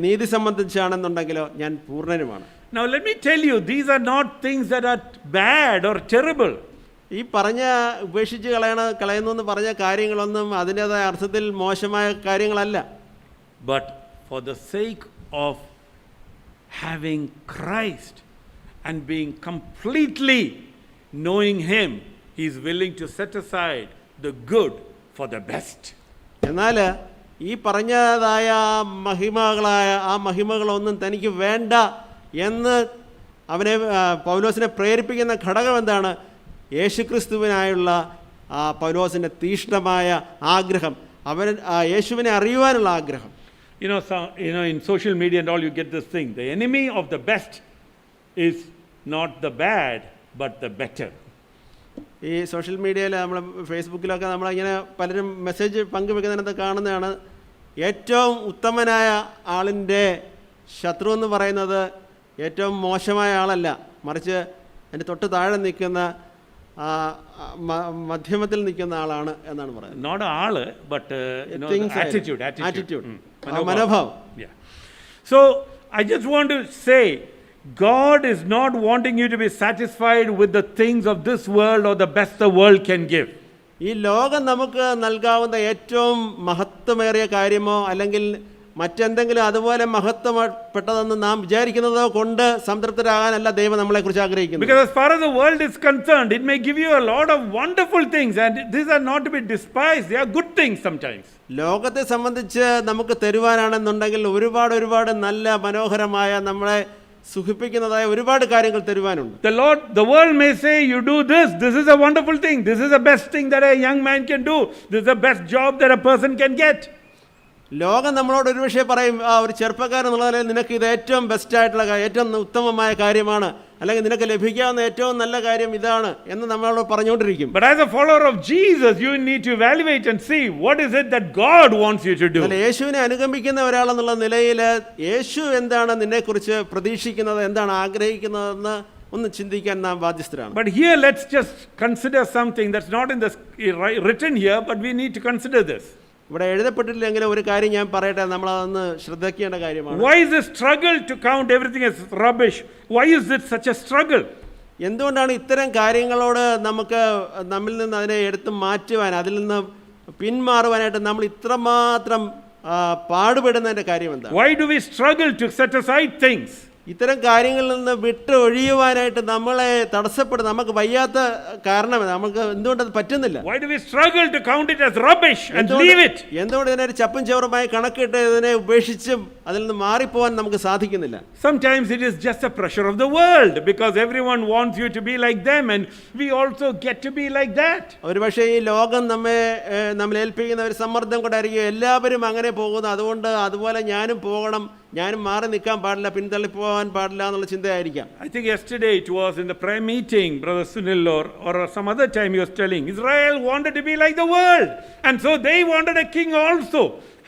നീതി സംബന്ധിച്ചാണെന്നുണ്ടെങ്കിലോ ഞാൻ പൂർണ്ണനുമാണ്. Now, let me tell you, these are not things that are bad or terrible. ഈ പറഞ്ഞ ഉപേക്ഷിച്ച് കളയുന്നു എന്ന് പറഞ്ഞ കാര്യങ്ങളൊന്നും അതിൻ്റെതായ അർത്ഥത്തിൽ മോശമായ കാര്യങ്ങളല്ല. But for the sake of having Christ and being completely knowing Him, He is willing to set aside the good for the best. എന്നാൽ ഈ പറഞ്ഞതായ മഹിമകളൊന്നും തനിക്ക് വേണ്ട എന്ന് പൗലോസിനെ പ്രേരിപ്പിക്കുന്ന ഘടകം എന്താണ്? യേശുക്രിസ്തുവിനായുള്ള പൗലോസിൻ്റെ തീഷ്ണമായ ആഗ്രഹം, യേശുവിനെ അറിയുവാനുള്ള ആഗ്രഹം. You know, in social media and all, you get this thing: the enemy of the best is not the bad, but the better. ഈ സോഷ്യൽ മീഡിയയിൽ നമ്മൾ ഫേസ്ബുക്കിലൊക്കെ നമ്മളിങ്ങനെ പലരും മെസ്സേജ് പങ്കുവെക്കുന്നതിനകത്ത് കാണുന്നതാണ്, ഏറ്റവും ഉത്തമനായ ആളിൻ്റെ ശത്രു എന്ന് പറയുന്നത് ഏറ്റവും മോശമായ ആളല്ല, മറിച്ച് അതിൻ്റെ തൊട്ട് താഴെ നിൽക്കുന്ന മധ്യമത്തിൽ നിൽക്കുന്ന ആളാണ് എന്നാണ് പറയുന്നത്. Not ആള്, but attitude. മനോഭാവം. Yeah. So I just want to say, God is not wanting you to be satisfied with the things of this world or the best the world can give. ഈ ലോകം നമുക്ക് നൽകാവുന്ന ഏറ്റവും മഹത്വമേറിയ കാര്യമോ അല്ലെങ്കിൽ മറ്റെന്തെങ്കിലും അതുപോലെ മഹത്വപ്പെട്ടതെന്ന് നാം വിചാരിക്കുന്നതോ കൊണ്ട് സംതൃപ്തരാകാനല്ല ദൈവം നമ്മളെക്കുറിച്ച് ആഗ്രഹിക്കുന്നത്. Because as far as the world is concerned, it may give you a lot of wonderful things, and these are not to be despised. They are good things sometimes. ലോകത്തെ സംബന്ധിച്ച് നമുക്ക് തരുവാനാണെന്നുണ്ടെങ്കിൽ ഒരുപാട് നല്ല മനോഹരമായ നമ്മളെ സുഖിപ്പിക്കുന്നതായ ഒരുപാട് കാര്യങ്ങൾ തരുവാനുണ്ട്. The world may say, you do this is a wonderful thing, this is the best thing that a young man can do, this is the best job that a person can get. ലോകം നമ്മളോട് ഒരു വിഷയം പറയും, ഒരു ചെറുപ്പക്കാരൻ എന്നുള്ള നിലയിൽ നിനക്ക് ഇത് ഏറ്റവും ബെസ്റ്റായിട്ടുള്ള ഏറ്റവും ഉത്തമമായ കാര്യമാണ്, അല്ലെങ്കിൽ നിനക്ക് ലഭിക്കാവുന്ന ഏറ്റവും നല്ല കാര്യം ഇതാണ് എന്ന് നമ്മളോട് പറഞ്ഞുകൊണ്ടിരിക്കും. But as a follower of Jesus, you need to evaluate and see what is it that God wants you to do. യേശുവിനെ അനുഗമിക്കുന്ന ഒരാളെന്നുള്ള നിലയിൽ യേശു എന്താണ് നിന്നെക്കുറിച്ച് പ്രതീക്ഷിക്കുന്നത്, എന്താണ് ആഗ്രഹിക്കുന്നതെന്ന് ഒന്ന് ചിന്തിക്കാൻ നാം ബാധ്യസ്ഥരാണ്. But here let's just consider something that's not in the written here, but we need to consider this. ഇവിടെ എഴുതപ്പെട്ടില്ലെങ്കിലും ഒരു കാര്യം ഞാൻ പറയട്ടെ, നമ്മളതൊന്ന് ശ്രദ്ധിക്കേണ്ട കാര്യമാണ്. Why is this struggle to count everything as rubbish? Why is it such a struggle? എന്തുകൊണ്ടാണ് ഇത്തരം കാര്യങ്ങളോട് നമുക്ക് നമ്മിൽ നിന്ന് അതിനെ എടുത്ത് മാറ്റുവാൻ, അതിൽ നിന്ന് പിന്മാറുവാനായിട്ട് നമ്മൾ ഇത്രമാത്രം പാടുപെടുന്നതിൻ്റെ കാര്യം എന്താണ്? Why do we struggle to set aside things? ഇത്തരം കാര്യങ്ങളിൽ നിന്ന് വിട്ട് ഒഴിയുവാനായിട്ട് നമ്മളെ തടസ്സപ്പെടും, നമുക്ക് വയ്യാത്ത കാരണം നമുക്ക് എന്തുകൊണ്ടത് പറ്റുന്നില്ല? Why do we struggle to count it as rubbish and leave it? എന്തുകൊണ്ട് ഇതിനെ ഒരു ചപ്പും ചവറുമായി കണക്കിട്ട് ഇതിനെ ഉപേക്ഷിച്ചും അതിൽ നിന്ന് മാറിപ്പോവാൻ നമുക്ക് സാധിക്കുന്നില്ല? Sometimes it is just a pressure of the world, because everyone wants you to be like them, and we also get to be like that. ഒരുപക്ഷേ ഈ ലോകം നമ്മളെ ഏൽപ്പിക്കുന്ന ഒരു സമ്മർദ്ദം കൊണ്ടായിരിക്കും എല്ലാവരും അങ്ങനെ പോകുന്നത്, അതുകൊണ്ട് അതുപോലെ ഞാനും പോകണം, ഞാനും മാറി നിൽക്കാൻ പാടില്ല, പിന്തള്ളിപ്പോവാൻ പാടില്ല എന്നുള്ള ചിന്തയായിരിക്കാം. I think yesterday it was in the prayer meeting, Brother Sunil or some other time he was telling, Israel wanted to be like the world, and so they wanted a king also.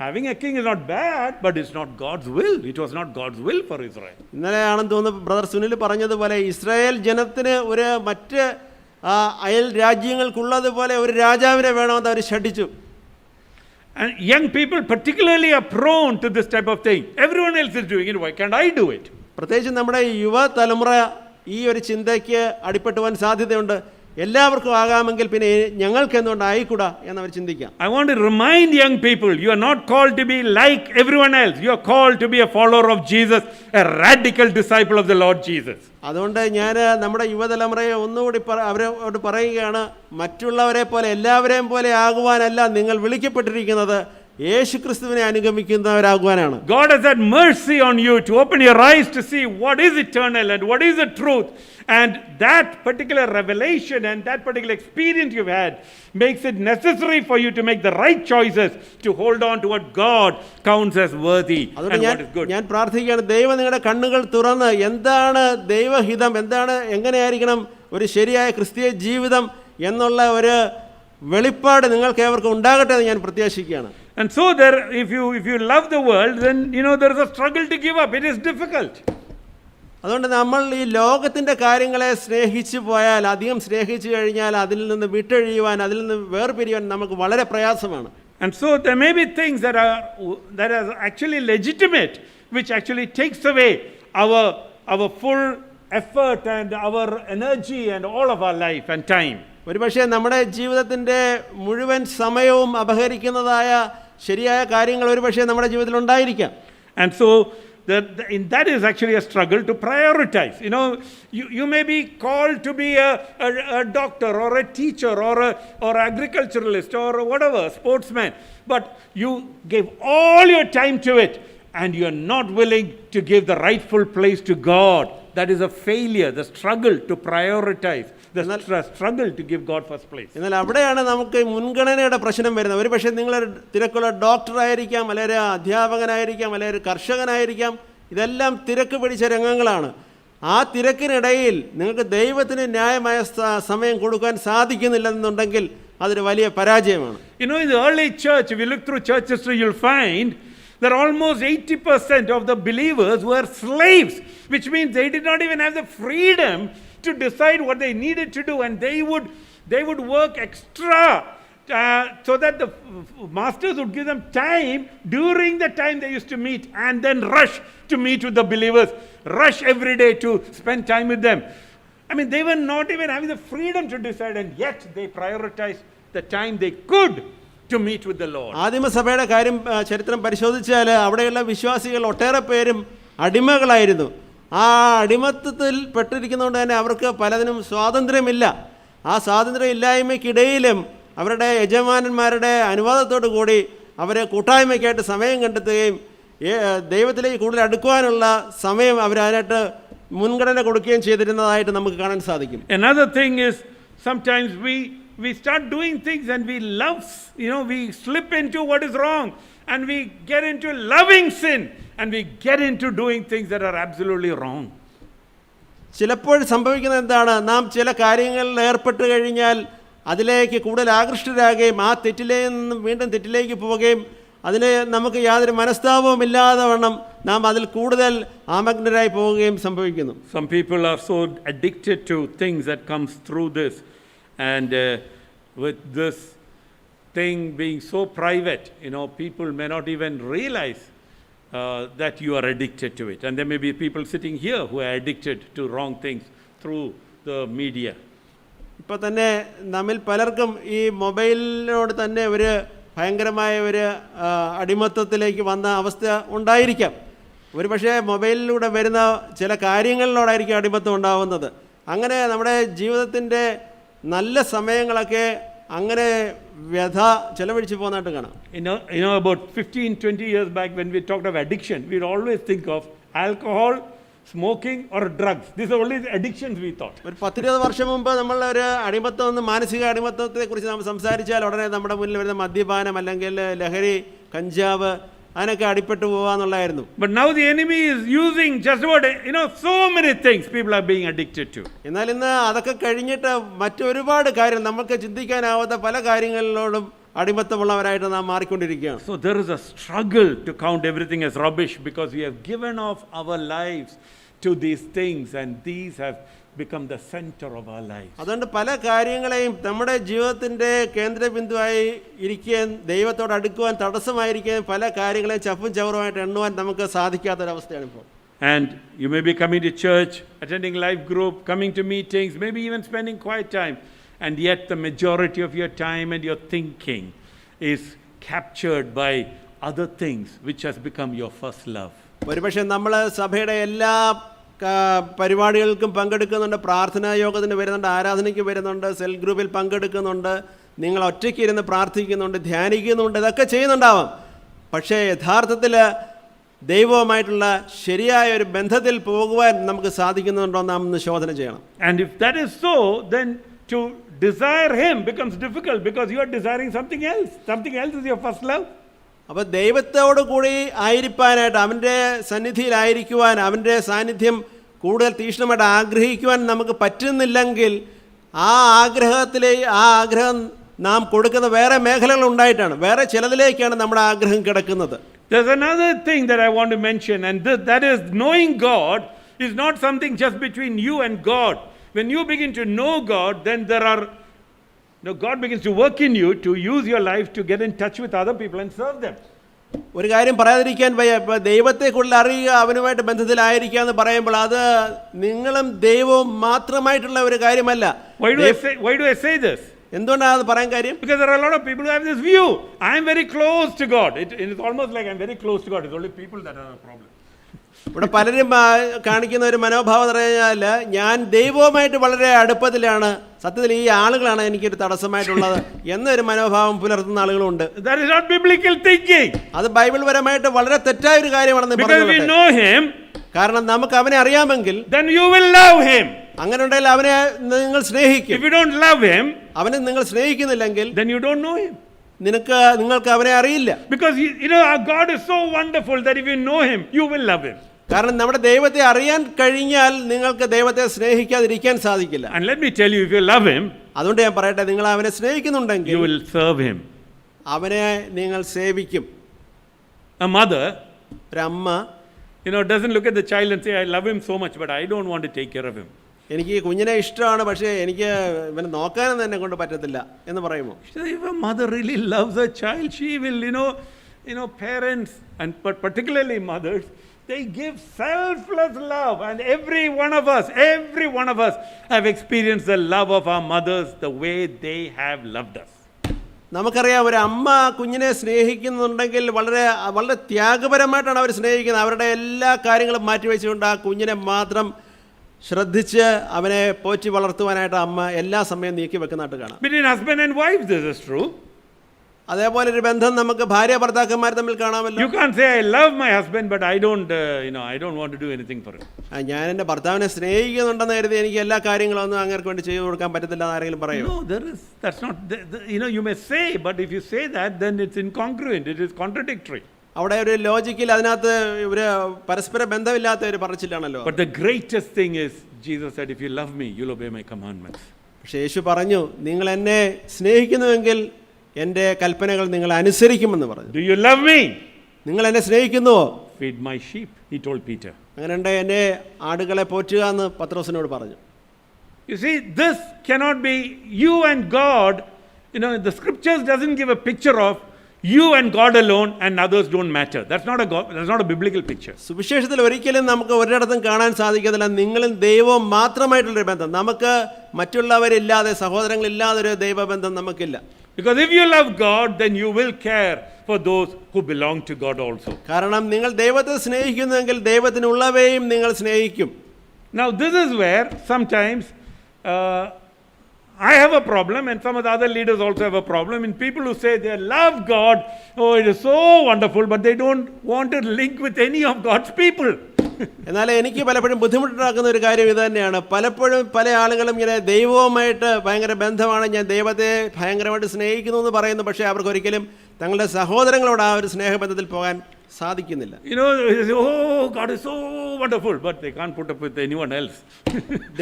Having a king is not bad, but it's not God's will. It was not God's will for Israel. ഇന്നലെയാണെന്ന് തോന്നുന്നു brother Sunil പറഞ്ഞതുപോലെ Israel ജനത്തിന് ഒരു മറ്റ് അയൽ രാജ്യങ്ങൾക്കുള്ളതുപോലെ ഒരു രാജാവിനെ വേണമെന്ന് അവർ ശഠിച്ചു. And young people particularly are prone to this type of thing. Everyone else is doing it, why can't I do it? പ്രത്യേകിച്ച് നമ്മുടെ യുവതലമുറ ഈ ഒരു ചിന്തയ്ക്ക് അടിപ്പെട്ടുവാൻ സാധ്യതയുണ്ട്. എല്ലാവർക്കും ആകാമെങ്കിൽ പിന്നെ ഞങ്ങൾക്ക് എന്തുകൊണ്ട് ആയിക്കൂടാ എന്നവർ ചിന്തിക്കാം. I want to remind young people, you are not called to be like everyone else. You are called to be a follower of Jesus, a radical disciple of the Lord Jesus. അതുകൊണ്ട് ഞാൻ നമ്മുടെ യുവതലമുറയെ ഒന്നുകൂടി അവരോട് പറയുകയാണ്, മറ്റുള്ളവരെ പോലെ എല്ലാവരെയും പോലെ ആകുവാനല്ല നിങ്ങൾ വിളിക്കപ്പെട്ടിരിക്കുന്നത്, യേശുക്രിസ്തുവിനെ അനുഗമിക്കുന്നവരാകുവാനാണ്. God has had mercy on you to open your eyes to see what is eternal and what is the truth, and that particular revelation and that particular experience you've had makes it necessary for you to make the right choices to hold on to what God counts as worthy and what is good. ഞാൻ പ്രാർത്ഥിക്കുകയാണ്, ദൈവം നിങ്ങളുടെ കണ്ണുകൾ തുറന്ന് എന്താണ് ദൈവഹിതം, എന്താണ് എങ്ങനെയായിരിക്കണം ഒരു ശരിയായ ക്രിസ്തീയ ജീവിതം എന്നുള്ള ഒരു വെളിപ്പാട് നിങ്ങൾക്ക് ഏവർക്കും ഉണ്ടാകട്ടെ എന്ന് ഞാൻ പ്രത്യാശിക്കുകയാണ്. And so there, if you love the world, then there is a struggle to give up. It is difficult. അതുകൊണ്ട് നമ്മൾ ഈ ലോകത്തിൻ്റെ കാര്യങ്ങളെ സ്നേഹിച്ചു പോയാൽ, അധികം സ്നേഹിച്ചു കഴിഞ്ഞാൽ അതിൽ നിന്ന് വിട്ടൊഴിയുവാൻ, അതിൽ നിന്ന് വേർപിരിയുവാൻ നമുക്ക് വളരെ പ്രയാസമാണ്. And so there may be things that are actually legitimate, which actually takes away our our full effort and our energy and all of our life and time. ഒരുപക്ഷെ നമ്മുടെ ജീവിതത്തിൻ്റെ മുഴുവൻ സമയവും അപഹരിക്കുന്നതായ ശരിയായ കാര്യങ്ങൾ ഒരുപക്ഷെ നമ്മുടെ ജീവിതത്തിൽ ഉണ്ടായിരിക്കാം. And so that is actually a struggle to prioritize. You may be called to be a doctor or a teacher or agriculturalist or whatever, sportsman, but you give all your time to it and you are not willing to give the rightful place to God. That is a failure, the struggle to prioritize, the struggle to give God first place. എന്നാൽ അവിടെയാണ് നമുക്ക് മുൻഗണനയുടെ പ്രശ്നം വരുന്നത്. ഒരു പക്ഷേ നിങ്ങളൊരു തിരക്കുള്ള ഡോക്ടറായിരിക്കാം, അല്ലെങ്കിൽ ഒരു അധ്യാപകനായിരിക്കാം, അല്ലെങ്കിൽ ഒരു കർഷകനായിരിക്കാം. ഇതെല്ലാം തിരക്ക് പിടിച്ച രംഗങ്ങളാണ്. ആ തിരക്കിനിടയിൽ നിങ്ങൾക്ക് ദൈവത്തിന് ന്യായമായ സമയം കൊടുക്കാൻ സാധിക്കുന്നില്ലെന്നുണ്ടെങ്കിൽ അതൊരു വലിയ പരാജയമാണ്. In the early church, if you look through church history, you'll find that almost 80% of the believers were slaves, which means they did not even have the freedom to decide what they needed to do, and they would work extra so that the masters would give them time during the time they used to meet, and then rush to meet with the believers, rush every day to spend time with them. They were not even having the freedom to decide, and yet they prioritized the time they could to meet with the Lord. ആദിമസഭയുടെ ചരിത്രം പരിശോധിച്ചാൽ അവിടെയുള്ള വിശ്വാസികൾ ഒട്ടേറെ പേരും അടിമകളായിരുന്നു. ആ അടിമത്തത്തിൽ പെട്ടിരിക്കുന്നതുകൊണ്ട് തന്നെ അവർക്ക് പലതിനും സ്വാതന്ത്ര്യമില്ല. ആ സ്വാതന്ത്ര്യം ഇല്ലായ്മയ്ക്കിടയിലും അവരുടെ യജമാനന്മാരുടെ അനുവാദത്തോടു കൂടി അവരെ കൂട്ടായ്മയ്ക്കായിട്ട് സമയം കണ്ടെത്തുകയും ദൈവത്തിലേക്ക് കൂടുതൽ അടുക്കുവാനുള്ള സമയം അവരതിനായിട്ട് മുൻഗണന കൊടുക്കുകയും ചെയ്തിരുന്നതായിട്ട് നമുക്ക് കാണാൻ സാധിക്കും. Another thing is, sometimes we start doing things and we love, we slip into what is wrong and we get into loving sin and we get into doing things that are absolutely wrong. ചിലപ്പോൾ സംഭവിക്കുന്നത് എന്താണ്, നാം ചില കാര്യങ്ങളിൽ ഏർപ്പെട്ട് കഴിഞ്ഞാൽ അതിലേക്ക് കൂടുതൽ ആകൃഷ്ടരാകുകയും ആ തെറ്റിലേക്ക് നിന്നും വീണ്ടും തെറ്റിലേക്ക് പോവുകയും അതിന് നമുക്ക് യാതൊരു മനസ്താപവും ഇല്ലാതെ വണ്ണം നാം അതിൽ കൂടുതൽ ആമഗ്നരായി പോവുകയും സംഭവിക്കുന്നു. Some people are so addicted to things that comes through this, and with this thing being so private, people may not even realize that you are addicted to it. And there may be people sitting here who are addicted to wrong things through the media. ഇപ്പോൾ തന്നെ നമ്മിൽ പലർക്കും ഈ മൊബൈലിനോട് തന്നെ ഒരു ഭയങ്കരമായ ഒരു അടിമത്തത്തിലേക്ക് വന്ന അവസ്ഥ ഉണ്ടായിരിക്കാം. ഒരു പക്ഷേ മൊബൈലിലൂടെ വരുന്ന ചില കാര്യങ്ങളിലോടായിരിക്കും അടിമത്തം ഉണ്ടാവുന്നത്. അങ്ങനെ നമ്മുടെ ജീവിതത്തിൻ്റെ നല്ല സമയങ്ങളൊക്കെ അങ്ങനെ വ്യഥ ചെലവഴിച്ച് പോകുന്നതായിട്ട് കാണാം. About 15-20 years back, when we talked of addiction, we'd always think of alcohol, smoking or drugs. These are only the addictions we thought. ഒരു 10-20 വർഷം മുമ്പ് നമ്മൾ ഒരു അടിമത്തം, മാനസിക അടിമത്തത്തെക്കുറിച്ച് നമ്മൾ സംസാരിച്ചാൽ ഉടനെ നമ്മുടെ മുന്നിൽ വരുന്ന മദ്യപാനം അല്ലെങ്കിൽ ലഹരി, കഞ്ചാവ്, അതിനൊക്കെ അടിപ്പെട്ടു പോകാന്നുള്ളതായിരുന്നു. But now the enemy is using just about so many things people are being addicted to. എന്നാൽ ഇന്ന് അതൊക്കെ കഴിഞ്ഞിട്ട് മറ്റൊരുപാട് കാര്യം നമുക്ക് ചിന്തിക്കാനാവാത്ത പല കാര്യങ്ങളിലോടും അടിമത്തമുള്ളവരായിട്ട് നാം മാറിക്കൊണ്ടിരിക്കുകയാണ്. So there is a struggle to count everything as rubbish because we have given off our lives to these things, and these have become the center of our lives. അതുകൊണ്ട് പല കാര്യങ്ങളെയും നമ്മുടെ ജീവിതത്തിൻ്റെ കേന്ദ്രബിന്ദുവായി ഇരിക്കുകയും ദൈവത്തോട് അടുക്കുവാൻ തടസ്സമായിരിക്കുകയും പല കാര്യങ്ങളെയും ചപ്പും ചവറുമായിട്ട് എണ്ണുവാൻ നമുക്ക് സാധിക്കാത്തൊരവസ്ഥയാണ് ഇപ്പോൾ. And you may be coming to church, attending life group, coming to meetings, maybe even spending quiet time, and yet the majority of your time and your thinking is captured by other things which has become your first love. ഒരുപക്ഷെ നമ്മൾ സഭയുടെ എല്ലാ പരിപാടികൾക്കും പങ്കെടുക്കുന്നുണ്ട്, പ്രാർത്ഥനാ യോഗത്തിന് വരുന്നുണ്ട്, ആരാധനയ്ക്ക് വരുന്നുണ്ട്, സെൽ ഗ്രൂപ്പിൽ പങ്കെടുക്കുന്നുണ്ട്, നിങ്ങൾ ഒറ്റയ്ക്ക് ഇരുന്ന് പ്രാർത്ഥിക്കുന്നുണ്ട്, ധ്യാനിക്കുന്നുണ്ട്, ഇതൊക്കെ ചെയ്യുന്നുണ്ടാവാം. പക്ഷേ യഥാർത്ഥത്തിൽ ദൈവവുമായിട്ടുള്ള ശരിയായ ഒരു ബന്ധത്തിൽ പോകുവാൻ നമുക്ക് സാധിക്കുന്നുണ്ടോ നാം ഒന്ന് ശോധന ചെയ്യണം. And if that is so, then to desire him becomes difficult because you are desiring something else. Something else is your first love. അപ്പോൾ ദൈവത്തോടു കൂടി ആയിരിക്കാനായിട്ട്, അവൻ്റെ സന്നിധിയിലായിരിക്കുവാൻ, അവൻ്റെ സാന്നിധ്യം കൂടുതൽ തീക്ഷ്ണമായിട്ട് ആഗ്രഹിക്കുവാൻ നമുക്ക് പറ്റുന്നില്ലെങ്കിൽ ആ ആഗ്രഹം നാം കൊടുക്കുന്ന വേറെ മേഖലകൾ ഉണ്ടായിട്ടാണ്, വേറെ ചിലതിലേക്കാണ് നമ്മുടെ ആഗ്രഹം കിടക്കുന്നത്. There's another thing that I want to mention, and that is knowing God is not something just between you and God. When you begin to know God, then God begins to work in you to use your life to get in touch with other people and serve them. ഒരു കാര്യം പറയാതിരിക്കാൻ വയ്യ. ഇപ്പോൾ ദൈവത്തെ കൂടുതൽ അറിയുക, അവനുമായിട്ട് ബന്ധത്തിലായിരിക്കുക എന്ന് പറയുമ്പോൾ അത് നിങ്ങളും ദൈവവും മാത്രമായിട്ടുള്ള ഒരു കാര്യമല്ല. Why do I say this? എന്തുകൊണ്ടാണ് അത് പറയാൻ കാര്യം? Because there are a lot of people who have this view. I am very close to God. It's almost like I'm very close to God. It's only people that are a problem. ഇവിടെ പലരും കാണിക്കുന്ന ഒരു മനോഭാവം എന്ന് പറഞ്ഞാൽ ഞാൻ ദൈവവുമായിട്ട് വളരെ അടുപ്പത്തിലാണ്, സത്യത്തിൽ ഈ ആളുകളാണ് എനിക്കൊരു തടസ്സമായിട്ടുള്ളത് എന്നൊരു മനോഭാവം പുലർത്തുന്ന ആളുകളുണ്ട്. That is not biblical thinking. അത് ബൈബിൾ പരമായിട്ട് വളരെ തെറ്റായ ഒരു കാര്യമാണെന്ന് Because we പറഞ്ഞു. know Him, കാരണം നമുക്ക് അവനെ അറിയാമെങ്കിൽ then you will love Him. അങ്ങനെ ഉണ്ടെങ്കിൽ അവനെ നിങ്ങൾ സ്നേഹിക്കും. If you don't love Him, അവനെ നിങ്ങൾ സ്നേഹിക്കുന്നില്ലെങ്കിൽ then you don't know Him. നിങ്ങൾക്ക് അവനെ അറിയില്ല. Because our God is so wonderful that if you know Him, you will love Him. കാരണം നമ്മുടെ ദൈവത്തെ അറിയാൻ കഴിഞ്ഞാൽ നിങ്ങൾക്ക് ദൈവത്തെ സ്നേഹിക്കാതിരിക്കാൻ സാധിക്കില്ല. And let me tell you, if you love Him, അതുകൊണ്ട് ഞാൻ പറയട്ടെ, നിങ്ങൾ അവനെ സ്നേഹിക്കുന്നുണ്ടെങ്കിൽ you will serve Him. അവനെ നിങ്ങൾ സേവിക്കും. A mother, ഒരമ്മ doesn't look at the child and say, I love him so much, but I don't want to take care of him. എനിക്ക് ഈ കുഞ്ഞിനെ ഇഷ്ടമാണ്, പക്ഷേ എനിക്ക് ഇവനെ നോക്കാനൊന്നും എന്നെ കൊണ്ട് പറ്റത്തില്ല എന്ന് പറയുമോ? If a mother really loves her child, she will, parents, and but particularly mothers, they give selfless love. And every one of us have experienced the love of our mothers the way they have loved us. നമുക്കറിയാം, ഒരു അമ്മ കുഞ്ഞിനെ സ്നേഹിക്കുന്നുണ്ടെങ്കിൽ വളരെ വളരെ ത്യാഗപരമായിട്ടാണ് അവർ സ്നേഹിക്കുന്നത്. അവരുടെ എല്ലാ കാര്യങ്ങളും മാറ്റിവെച്ചുകൊണ്ട് ആ കുഞ്ഞിനെ മാത്രം ശ്രദ്ധിച്ച് അവനെ പോറ്റി വളർത്തുവാനായിട്ട് അമ്മ എല്ലാ സമയം നീക്കി വെക്കുന്നതായിട്ട് കാണാം. Between husband and wife, this is true. അതേപോലെ ഒരു ബന്ധം നമുക്ക് ഭാര്യ ഭർത്താക്കന്മാർ തമ്മിൽ കാണാമല്ലോ. You can't say I love my husband, but I don't want to do anything for him. ഞാൻ എൻ്റെ ഭർത്താവിനെ സ്നേഹിക്കുന്നുണ്ടെന്ന് കരുതി എനിക്ക് എല്ലാ കാര്യങ്ങളൊന്നും അങ്ങേർക്ക് വേണ്ടി ചെയ്തു കൊടുക്കാൻ പറ്റത്തില്ല എന്ന് ആരെങ്കിലും പറയും? No, that's not. You may say, but if you say that, then it's incongruent. It is contradictory. അവിടെ ഒരു ലോജിക്കിൽ അതിനകത്ത് ഒരു പരസ്പര ബന്ധമില്ലാത്ത ഒരു പറച്ചിലാണല്ലോ. But the greatest thing is, Jesus said, if you love me, you'll obey my commandments. പക്ഷേ യേശു പറഞ്ഞു, നിങ്ങൾ എന്നെ സ്നേഹിക്കുന്നുവെങ്കിൽ എൻ്റെ കൽപ്പനകൾ നിങ്ങൾ അനുസരിക്കുമെന്ന് പറഞ്ഞു. Do you love me? നിങ്ങൾ എന്നെ സ്നേഹിക്കുന്നുവോ? Feed my sheep, he told Peter. അങ്ങനെ ഉണ്ട്, എൻ്റെ ആടുകളെ പോറ്റുക എന്ന് പത്രോസിനോട് പറഞ്ഞു. You see, this cannot be you and God. The scriptures doesn't give a picture of you and God alone and others don't matter. That's not a biblical picture. സുവിശേഷത്തിൽ ഒരിക്കലും നമുക്ക് ഒരിടത്തും കാണാൻ സാധിക്കത്തില്ല നിങ്ങളും ദൈവവും മാത്രമായിട്ടുള്ളൊരു ബന്ധം. നമുക്ക് മറ്റുള്ളവരില്ലാതെ, സഹോദരങ്ങളില്ലാതെ ഒരു ദൈവബന്ധം നമുക്കില്ല. Because if you love God, then you will care for those who belong to God also. കാരണം നിങ്ങൾ ദൈവത്തെ സ്നേഹിക്കുന്നുവെങ്കിൽ ദൈവത്തിനുള്ളവയും നിങ്ങൾ സ്നേഹിക്കും. Now this is where sometimes I have a problem, and some of the other leaders also have a problem in people who say they love God, oh it is so wonderful, but they don't want to link with any of God's people. എന്നാൽ എനിക്ക് പലപ്പോഴും ബുദ്ധിമുട്ടുണ്ടാക്കുന്ന ഒരു കാര്യം ഇത് തന്നെയാണ്. പലപ്പോഴും പല ആളുകളും ഇങ്ങനെ ദൈവവുമായിട്ട് ഭയങ്കര ബന്ധമാണ്, ഞാൻ ദൈവത്തെ ഭയങ്കരമായിട്ട് സ്നേഹിക്കുന്നു എന്ന് പറയുന്നു, പക്ഷേ അവർക്ക് ഒരിക്കലും തങ്ങളുടെ സഹോദരങ്ങളോട് ആ ഒരു സ്നേഹബന്ധത്തിൽ പോകാൻ സാധിക്കുന്നില്ല. Oh God is so wonderful, but they can't put up with anyone else.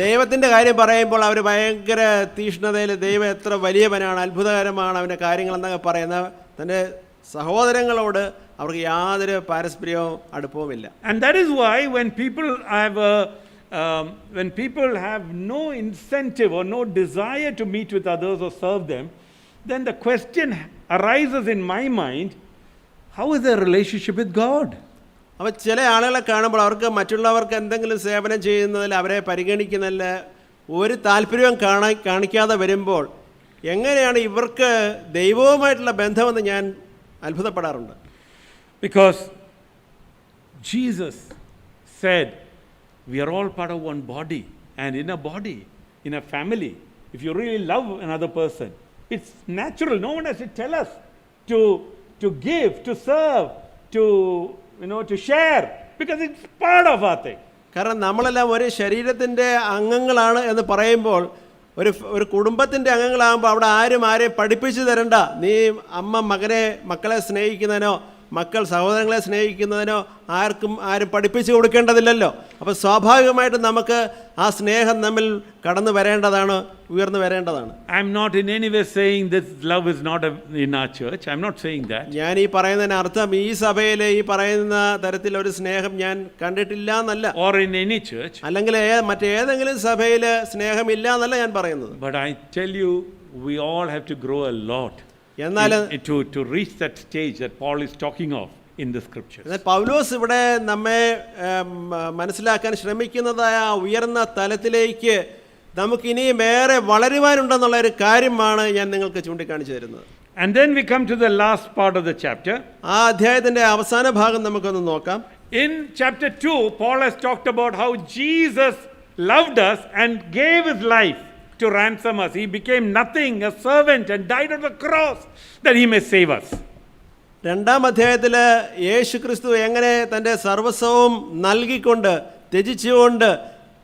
ദൈവത്തിൻ്റെ കാര്യം പറയുമ്പോൾ അവർ ഭയങ്കര തീഷ്ണതയിൽ ദൈവം എത്ര വലിയവനാണ്, അത്ഭുതകരമാണ് അവൻ്റെ കാര്യങ്ങളെന്നൊക്കെ പറയുന്ന തൻ്റെ സഹോദരങ്ങളോട് അവർക്ക് യാതൊരു പാരസ്പര്യവും അടുപ്പവുമില്ല. And that is why when people have no incentive or no desire to meet with others or serve them, then the question arises in my mind, how is their relationship with God? അപ്പോൾ ചില ആളുകളെ കാണുമ്പോൾ അവർക്ക് മറ്റുള്ളവർക്ക് എന്തെങ്കിലും സേവനം ചെയ്യുന്നതിൽ അവരെ പരിഗണിക്കുന്നതിൽ ഒരു താല്പര്യവും കാണിക്കാതെ വരുമ്പോൾ എങ്ങനെയാണ് ഇവർക്ക് ദൈവവുമായിട്ടുള്ള ബന്ധമെന്ന് ഞാൻ അത്ഭുതപ്പെടാറുണ്ട്. Because Jesus said, we are all part of one body, and in a body, in a family, if you really love another person, it's natural. No one has to tell us to give, to serve, to share, because it's part of our thing. കാരണം നമ്മളെല്ലാം ഒരു ശരീരത്തിൻ്റെ അംഗങ്ങളാണ് എന്ന് പറയുമ്പോൾ ഒരു കുടുംബത്തിൻ്റെ അംഗങ്ങളാകുമ്പോൾ അവിടെ ആരെയും പഠിപ്പിച്ചു തരണ്ട. നീ അമ്മ മക്കളെ സ്നേഹിക്കുന്നതിനോ മക്കൾ സഹോദരങ്ങളെ സ്നേഹിക്കുന്നതിനോ ആരും പഠിപ്പിച്ചു കൊടുക്കേണ്ടതില്ലല്ലോ. അപ്പോൾ സ്വാഭാവികമായിട്ട് നമുക്ക് ആ സ്നേഹം നമ്മിൽ കടന്നു വരേണ്ടതാണ്, ഉയർന്നു വരേണ്ടതാണ്. I am not in any way saying this love is not in our church. I am not saying that. ഞാൻ ഈ പറയുന്നതിന് അർത്ഥം ഈ സഭയിൽ ഈ പറയുന്ന തരത്തിലൊരു സ്നേഹം ഞാൻ കണ്ടിട്ടില്ല എന്നല്ല. Or in any church. അല്ലെങ്കിൽ മറ്റേതെങ്കിലും സഭയിൽ സ്നേഹമില്ല എന്നല്ല ഞാൻ പറയുന്നത്. But I tell you, we all have to grow a lot എന്നാൽ to reach that stage that Paul is talking of in the scriptures. എന്നാൽ പൗലോസ് ഇവിടെ നമ്മെ മനസ്സിലാക്കാൻ ശ്രമിക്കുന്നതായ ആ ഉയർന്ന തലത്തിലേക്ക് നമുക്ക് ഇനിയും ഏറെ വളരുവാനുണ്ടെന്നുള്ള ഒരു കാര്യമാണ് ഞാൻ നിങ്ങൾക്ക് ചൂണ്ടിക്കാണിച്ചു തരുന്നത്. And then we come to the last part of the chapter. ആ അധ്യായത്തിന്റെ അവസാന ഭാഗം നമുക്കൊന്ന് നോക്കാം. In chapter 2, Paul has talked about how Jesus loved us and gave his life to ransom us. He became nothing, a servant, and died on the cross that he may save us. രണ്ടാം അധ്യായത്തിൽ യേശു ക്രിസ്തു എങ്ങനെ തൻ്റെ സർവസ്വവും നൽകിക്കൊണ്ട് ത്യജിച്ചുകൊണ്ട്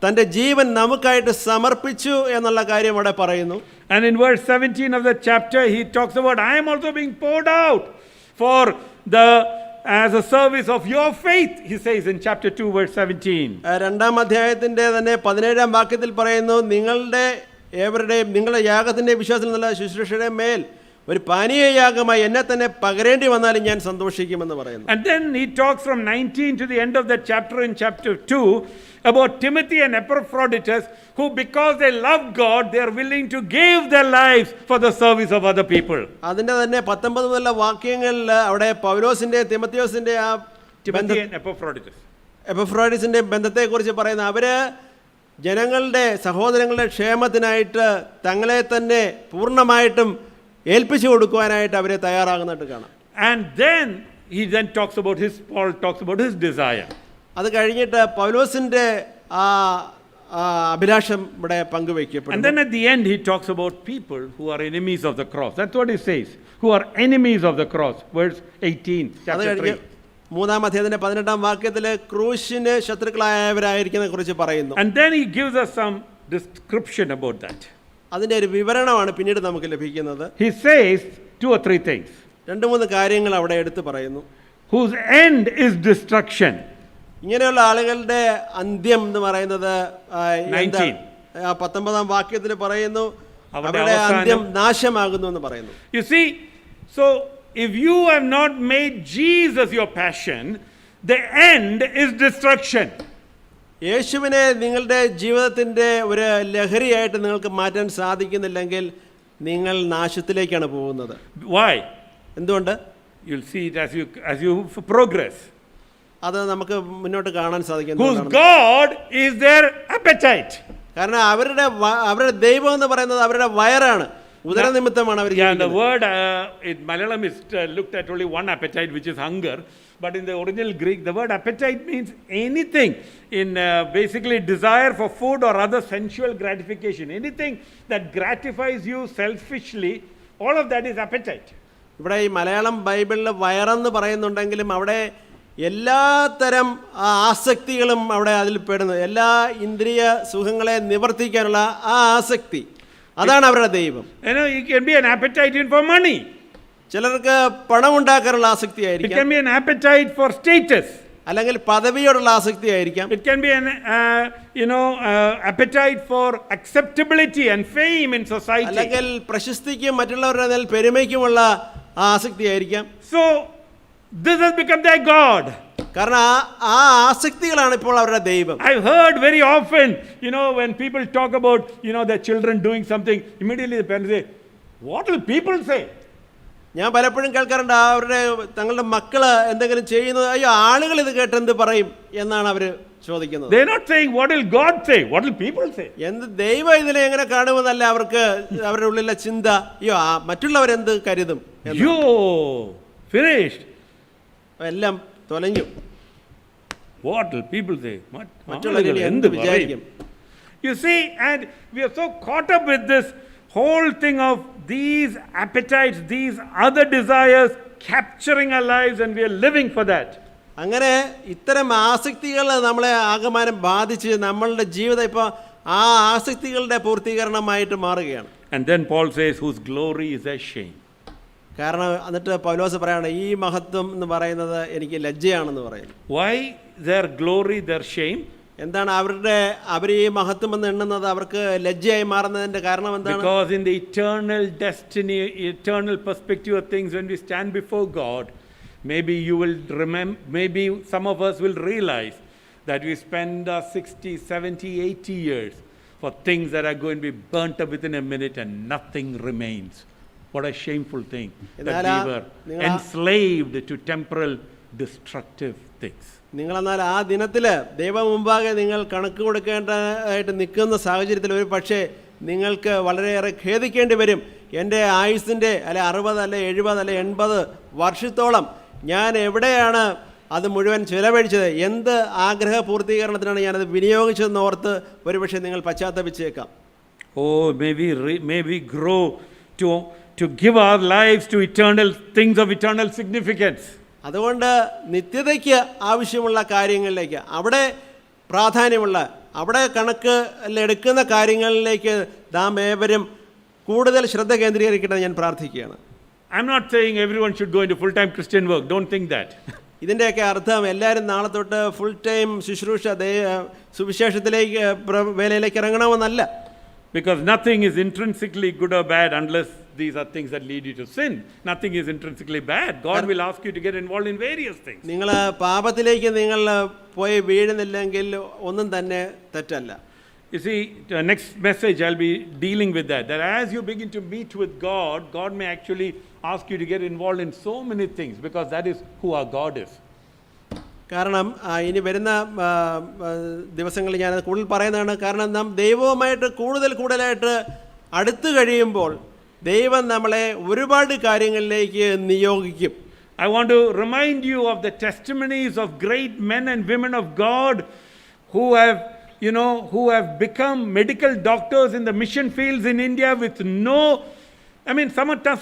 തൻ്റെ ജീവൻ നമുക്കായിട്ട് സമർപ്പിച്ചു എന്നുള്ള കാര്യം അവിടെ പറയുന്നു. And in verse 17 of the chapter, he talks about, I am also being poured out as a service of your faith, he says in chapter 2, verse 17. രണ്ടാം അധ്യായത്തിൻ്റെ തന്നെ 17-ാം വാക്യത്തിൽ പറയുന്നു, നിങ്ങളുടെ യാഗത്തിൻ്റെ വിശ്വാസത്തിൽ നിന്നുള്ള ശുശ്രൂഷയുടെ മേൽ ഒരു പാനീയയാഗമായി എന്നെ തന്നെ പകരേണ്ടി വന്നാലും ഞാൻ സന്തോഷിക്കുമെന്ന് പറയുന്നു. And then he talks from 19 to the end of that chapter in chapter 2 about Timothy and Epaphroditus, who because they love God, they are willing to give their lives for the service of other people. അതിൻ്റെ തന്നെ 19 മുതലുള്ള വാക്യങ്ങളിൽ അവിടെ പൗലോസിൻ്റെ തിമത്തിയോസിൻ്റെ ആ Timothy and എപ്പഫ്രോഡിസിൻ്റെ ബന്ധത്തെക്കുറിച്ച് പറയുന്ന അവര് ജനങ്ങളുടെ സഹോദരങ്ങളുടെ ക്ഷേമത്തിനായിട്ട് തങ്ങളെ തന്നെ പൂർണ്ണമായിട്ടും ഏൽപ്പിച്ചു കൊടുക്കുവാനായിട്ട് അവരെ തയ്യാറാകുന്നതായിട്ട് കാണാം. And then he talks about Paul talks about his desire. അത് കഴിഞ്ഞിട്ട് പൗലോസിന്റെ ആ അഭിലാഷം ഇവിടെ പങ്കുവയ്ക്കപ്പെടുന്നു. And then at the end he talks about people who are enemies of the cross. That's what he says, who are enemies of the cross, verse 18 chapter 3. മൂന്നാം അധ്യായത്തിന്റെ 18-ാം വാക്യത്തിൽ ക്രൂശിന് ശത്രുക്കളായവരായിരിക്കുന്നതിനെ കുറിച്ച് പറയുന്നു. And then he gives us some description about that. അതിന്റെ ഒരു വിവരണമാണ് പിന്നീട് നമുക്ക് ലഭിക്കുന്നത്. He says 2 or 3 things. 2-3 കാര്യങ്ങൾ അവിടെ എടുത്തു പറയുന്നു. Whose end is destruction. ഇങ്ങനെയുള്ള ആളുകളുടെ അന്ത്യം എന്ന് പറയുന്നത് 19-ാം വാക്യത്തിൽ പറയുന്നു, അവരുടെ അന്ത്യം നാശമാകുന്നു എന്ന് പറയുന്നു. You see, so if you have not made Jesus your passion, the end is destruction. യേശുവിനെ നിങ്ങളുടെ ജീവിതത്തിൻ്റെ ഒരു ലഹരിയായിട്ട് നിങ്ങൾക്ക് മാറ്റാൻ സാധിക്കുന്നില്ലെങ്കിൽ നിങ്ങൾ നാശത്തിലേക്കാണ് പോകുന്നത്. Why? എന്തുകൊണ്ട്? You'll see it as you progress. അത് നമുക്ക് മുന്നോട്ട് കാണാൻ സാധിക്കും. Whose God is their appetite. കാരണം അവരുടെ ദൈവം എന്ന് പറയുന്നത് അവരുടെ വയറാണ്, ഉദരനിമിത്തമാണ് അവർ. The word in Malayalam is looked at only one appetite, which is hunger. But in the original Greek, the word appetite means anything in basically desire for food or other sensual gratification. Anything that gratifies you selfishly, all of that is appetite. ഇവിടെ ഈ മലയാളം ബൈബിളിൽ വയറെന്ന് പറയുന്നുണ്ടെങ്കിലും അവിടെ എല്ലാത്തരം ആസക്തികളും അവിടെ അതിൽ പെടുന്നു. എല്ലാ ഇന്ദ്രിയ സുഖങ്ങളെ നിവർത്തിക്കാനുള്ള ആ ആസക്തി, അതാണ് അവരുടെ ദൈവം. It can be an appetite for money. ചിലർക്ക് പണം ഉണ്ടാക്കാനുള്ള ആസക്തി ആയിരിക്കും. It can be an appetite for status. അല്ലെങ്കിൽ പദവിയോടുള്ള ആസക്തി ആയിരിക്കാം. It can be an appetite for acceptability and fame in society. അല്ലെങ്കിൽ പ്രശസ്തിക്കും മറ്റുള്ളവരുടെ മേൽ പെരുമയ്ക്കുമുള്ള ആസക്തി ആയിരിക്കാം. So this has become their God. കാരണം ആ ആസക്തികളാണ് ഇപ്പോൾ അവരുടെ ദൈവം. I've heard very often, when people talk about, their children doing something, immediately the parents say, what will people say? ഞാൻ പലപ്പോഴും കേൾക്കാറുണ്ട്, തങ്ങളുടെ മക്കള് എന്തെങ്കിലും ചെയ്യുന്നത്, അയ്യോ ആളുകൾ ഇത് കേട്ട് എന്ത് പറയും എന്നാണ് അവർ ചോദിക്കുന്നത്. They are not saying what will God say, what will people say. എന്ത് ദൈവം ഇതിനെ എങ്ങനെ കാണുമെന്നല്ല അവർക്ക് അവരുടെ ഉള്ളിലെ ചിന്ത, അയ്യോ മറ്റുള്ളവരെന്ത് കരുതും. Finished. എല്ലാം തൊലഞ്ഞു. What will people say? മറ്റുള്ളവർ എന്ത് വിചാരിക്കും? You see, and we are so caught up with this whole thing of these appetites, these other desires capturing our lives, and we are living for that. അങ്ങനെ ഇത്തരം ആസക്തികൾ നമ്മളെ ആകമാനം ബാധിച്ച് നമ്മളുടെ ജീവിതം ഇപ്പോൾ ആ ആസക്തികളുടെ പൂർത്തീകരണമായിട്ട് മാറുകയാണ്. And then Paul says, whose glory is a shame. കാരണം എന്നിട്ട് പൗലോസ് പറയാണ്, ഈ മഹത്വം എന്ന് പറയുന്നത് എനിക്ക് ലജ്ജയാണെന്ന് പറയുന്നു. Why their glory, their shame? എന്താണ് അവർ ഈ മഹത്വം എന്ന് എണ്ണുന്നത് അവർക്ക് ലജ്ജയായി മാറുന്നതിന്റെ കാരണം എന്താണ്? Because in the eternal destiny, eternal perspective of things, when we stand before God, maybe you will remember, maybe some of us will realize that we spend 60, 70, 80 years for things that are going to be burnt up within a minute and nothing remains. What a shameful thing that Nala, we were Ningala- enslaved to temporal destructive things. നിങ്ങളെന്നാൽ ആ ദിനത്തിൽ ദൈവം മുമ്പാകെ നിങ്ങൾ കണക്ക് കൊടുക്കേണ്ടതായിട്ട് നിൽക്കുന്ന സാഹചര്യത്തിൽ ഒരു പക്ഷേ നിങ്ങൾക്ക് വളരെയേറെ ഖേദിക്കേണ്ടി വരും. എൻ്റെ ആയുസ്സിൻ്റെ അല്ലെ 60 അല്ലെ 70 അല്ലെ 80 വർഷത്തോളം ഞാൻ എവിടെയാണ് അത് മുഴുവൻ ചിലവഴിച്ചത്, എന്ത് ആഗ്രഹ പൂർത്തീകരണത്തിനാണ് ഞാനത് വിനിയോഗിച്ചതെന്ന് ഓർത്ത് ഒരുപക്ഷെ നിങ്ങൾ പശ്ചാത്തപിച്ചേക്കാം. Oh, may we grow to give our lives to eternal things of eternal significance. അതുകൊണ്ട് നിത്യതയ്ക്ക് ആവശ്യമുള്ള കാര്യങ്ങളിലേക്ക്, അവിടെ പ്രാധാന്യമുള്ള, അവിടെ കണക്ക് എടുക്കുന്ന കാര്യങ്ങളിലേക്ക് നാം ഏവരും കൂടുതൽ ശ്രദ്ധ കേന്ദ്രീകരിക്കട്ടെ ഞാൻ പ്രാർത്ഥിക്കുകയാണ്. I'm not saying everyone should go into full-time Christian work. Don't think that. ഇതിൻ്റെയൊക്കെ അർത്ഥം എല്ലാവരും നാളെ തൊട്ട് ഫുൾ ടൈം ശുശ്രൂഷ സുവിശേഷത്തിലേക്ക് വേലയിലേക്ക് ഇറങ്ങണമെന്നല്ല. Because nothing is intrinsically good or bad unless these are things that lead you to sin. Nothing is intrinsically bad. God will ask you to get involved in various things. നിങ്ങൾ പാപത്തിലേക്ക് നിങ്ങൾ പോയി വീഴുന്നില്ലെങ്കിൽ ഒന്നും തന്നെ തെറ്റല്ല. You see, the next message I'll be dealing with that as you begin to meet with God, God may actually ask you to get involved in so many things because that is who our God is. കാരണം ഇനി വരുന്ന ദിവസങ്ങളിൽ ഞാൻ കൂടുതൽ പറയുന്നതാണ്. കാരണം നാം ദൈവവുമായിട്ട് കൂടുതലായിട്ട് അടുത്ത് കഴിയുമ്പോൾ ദൈവം നമ്മളെ ഒരുപാട് കാര്യങ്ങളിലേക്ക് നിയോഗിക്കും. I want to remind you of the testimonies of great men and women of God who have become medical doctors in the mission fields in India with